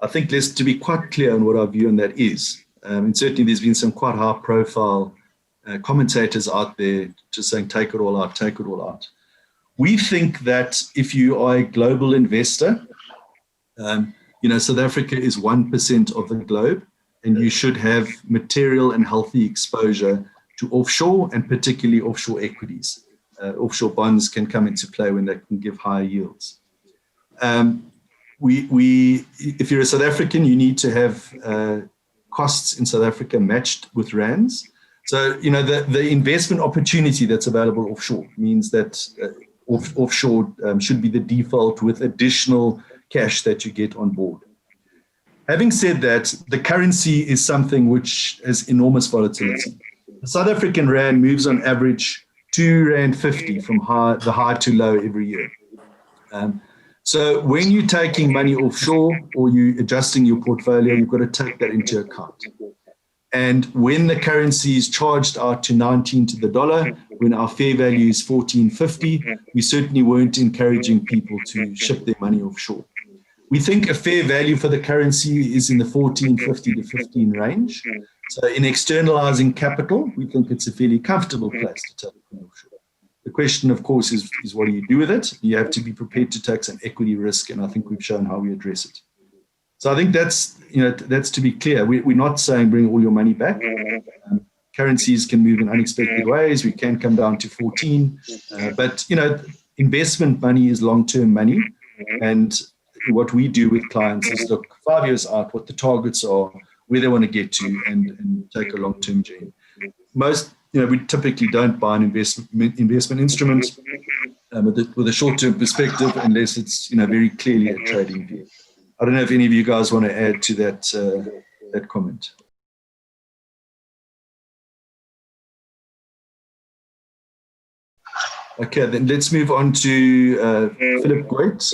I think let's to be quite clear on what our view on that is. And certainly there's been some quite high profile commentators out there just saying take it all out, take it all out. We think that if you are a global investor, South Africa is 1% of the globe, and you should have material and healthy exposure to offshore, and particularly offshore equities. Offshore bonds can come into play when they can give higher yields. If you're a South African, you need to have costs in South Africa matched with rands. So, the investment opportunity that's available offshore means that offshore should be the default with additional cash that you get on board. Having said that, the currency is something which has enormous volatility. The South African rand moves on average R2.50 from the high to low every year. So when you're taking money offshore or you're adjusting your portfolio, you've got to take that into account. And when the currency is charged out to 19 to the dollar, when our fair value is 14.50, we certainly weren't encouraging people to ship their money offshore. We think a fair value for the currency is in the 14.50 to 15 range. So in externalizing capital, we think it's a fairly comfortable place to take it offshore. The question, of course, is what do you do with it? You have to be prepared to take some equity risk, and I think we've shown how we address it. So I think that's to be clear. We're not saying bring all your money back. Currencies can move in unexpected ways. We can come down to 14, but investment money is long-term money, and what we do with clients is look 5 years out what the targets are, where they want to get to, and take a long-term journey. We typically don't buy an investment instrument with a short-term perspective unless it's very clearly a trading view. I don't know if any of you guys want to add to that comment. Okay, then let's move on to Philip Goetz.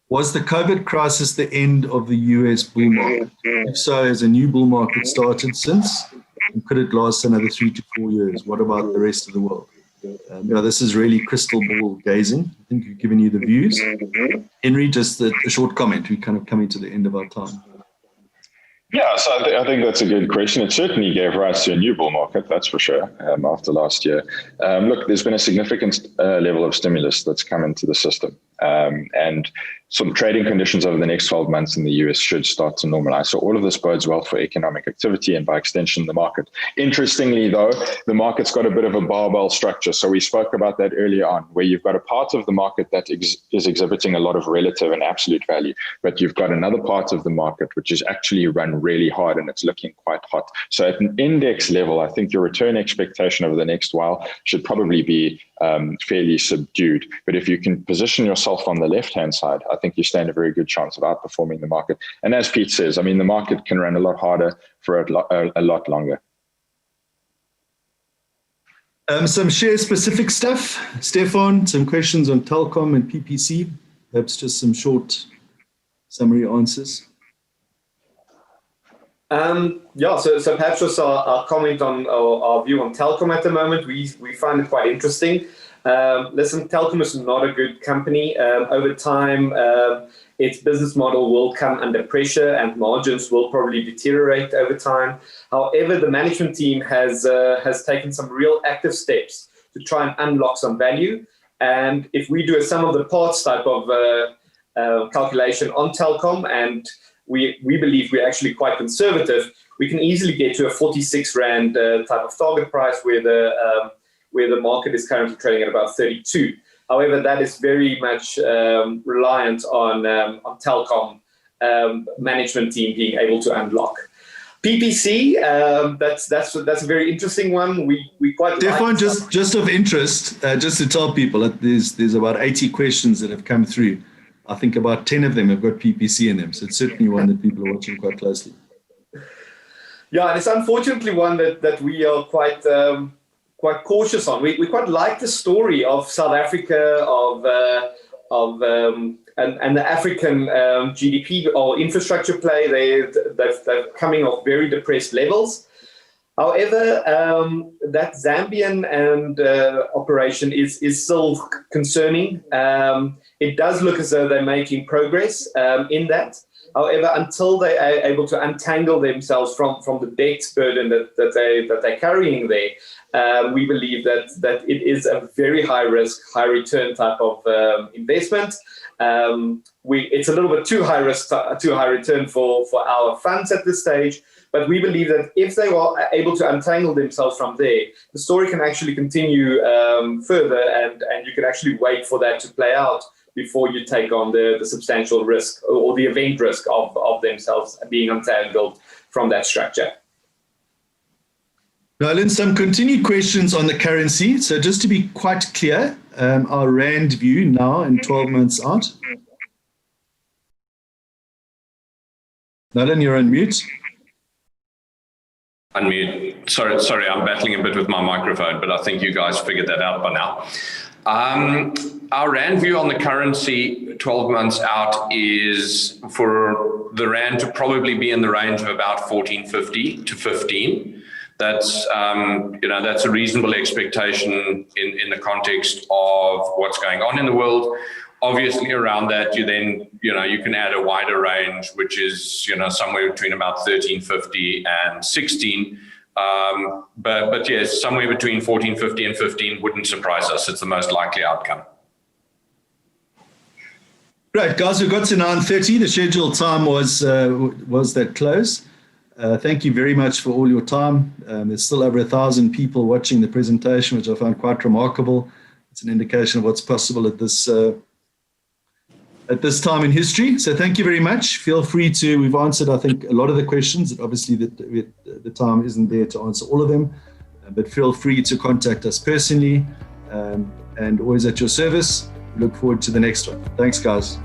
Was the COVID crisis the end of the US bull market? If so, has a new bull market started since? And could it last another 3 to 4 years? What about the rest of the world? This is really crystal ball gazing. I think we've given you the views. Henry, just a short comment. We're kind of coming to the end of our time. Yeah, so I think that's a good question. It certainly gave rise to a new bull market, that's for sure, after last year. Look, there's been a significant level of stimulus that's come into the system. And sort of trading conditions over the next 12 months in the US should start to normalize. So all of this bodes well for economic activity and by extension, the market. Interestingly, though, the market's got a bit of a barbell structure. So we spoke about that earlier on, where you've got a part of the market that is exhibiting a lot of relative and absolute value, but you've got another part of the market which is actually run really hard and it's looking quite hot. So at an index level, I think your return expectation over the next while should probably be fairly subdued. But if you can position yourself on the left-hand side, I think you stand a very good chance of outperforming the market. And as Pete says, I mean, the market can run a lot harder for a lot longer. Some share-specific stuff. Stefan, some questions on Telkom and PPC. Perhaps just some short summary answers. So perhaps just I'll comment on our view on Telkom at the moment. We find it quite interesting. Listen, Telkom is not a good company. Over time, its business model will come under pressure and margins will probably deteriorate over time. However, the management team has taken some real active steps to try and unlock some value. And if we do a sum of the parts type of calculation on Telkom, and we believe we're actually quite conservative, we can easily get to a 46 Rand type of target price where the market is currently trading at about 32. However, that is very much reliant on Telkom management team being able to unlock. PPC, that's a very interesting one. We quite Stefan, just of interest, just to tell people that there's about 80 questions that have come through. I think about 10 of them have got PPC in them, so it's certainly one that people are watching quite closely. Yeah, and it's unfortunately one that we are quite cautious on. We quite like the story of South Africa, and the African GDP or infrastructure play. They're coming off very depressed levels. However, that Zambian operation is still concerning. It does look as though they're making progress in that. However, until they are able to untangle themselves from the debt burden that they're carrying there, we believe that it is a very high risk, high return type of investment. It's a little bit too high risk, too high return for our funds at this stage. But we believe that if they are able to untangle themselves from there, the story can actually continue further, and you can actually wait for that to play out before you take on the substantial risk or the event risk of themselves being untangled from that structure. Nolan, some continued questions on the currency. So just to be quite clear, our Rand view now and 12 months out. Nolan, you're on mute. Unmute. Sorry, I'm battling a bit with my microphone, but I think you guys figured that out by now. Our Rand view on the currency 12 months out is for the Rand to probably be in the range of about 14.50 to 15. That's that's a reasonable expectation in the context of what's going on in the world. Obviously, around that, you can add a wider range, which is somewhere between about 13.50 and 16. But yes, somewhere between 14.50 and 15 wouldn't surprise us. It's the most likely outcome. Right, guys, we've got to 9:30. The scheduled time was that close. Thank you very much for all your time. There's still over 1,000 people watching the presentation, which I found quite remarkable. It's an indication of what's possible at this time in history. So thank you very much. Feel free to, we've answered, I think, a lot of the questions. Obviously, the time isn't there to answer all of them, but feel free to contact us personally, and always at your service. We look forward to the next one. Thanks, guys.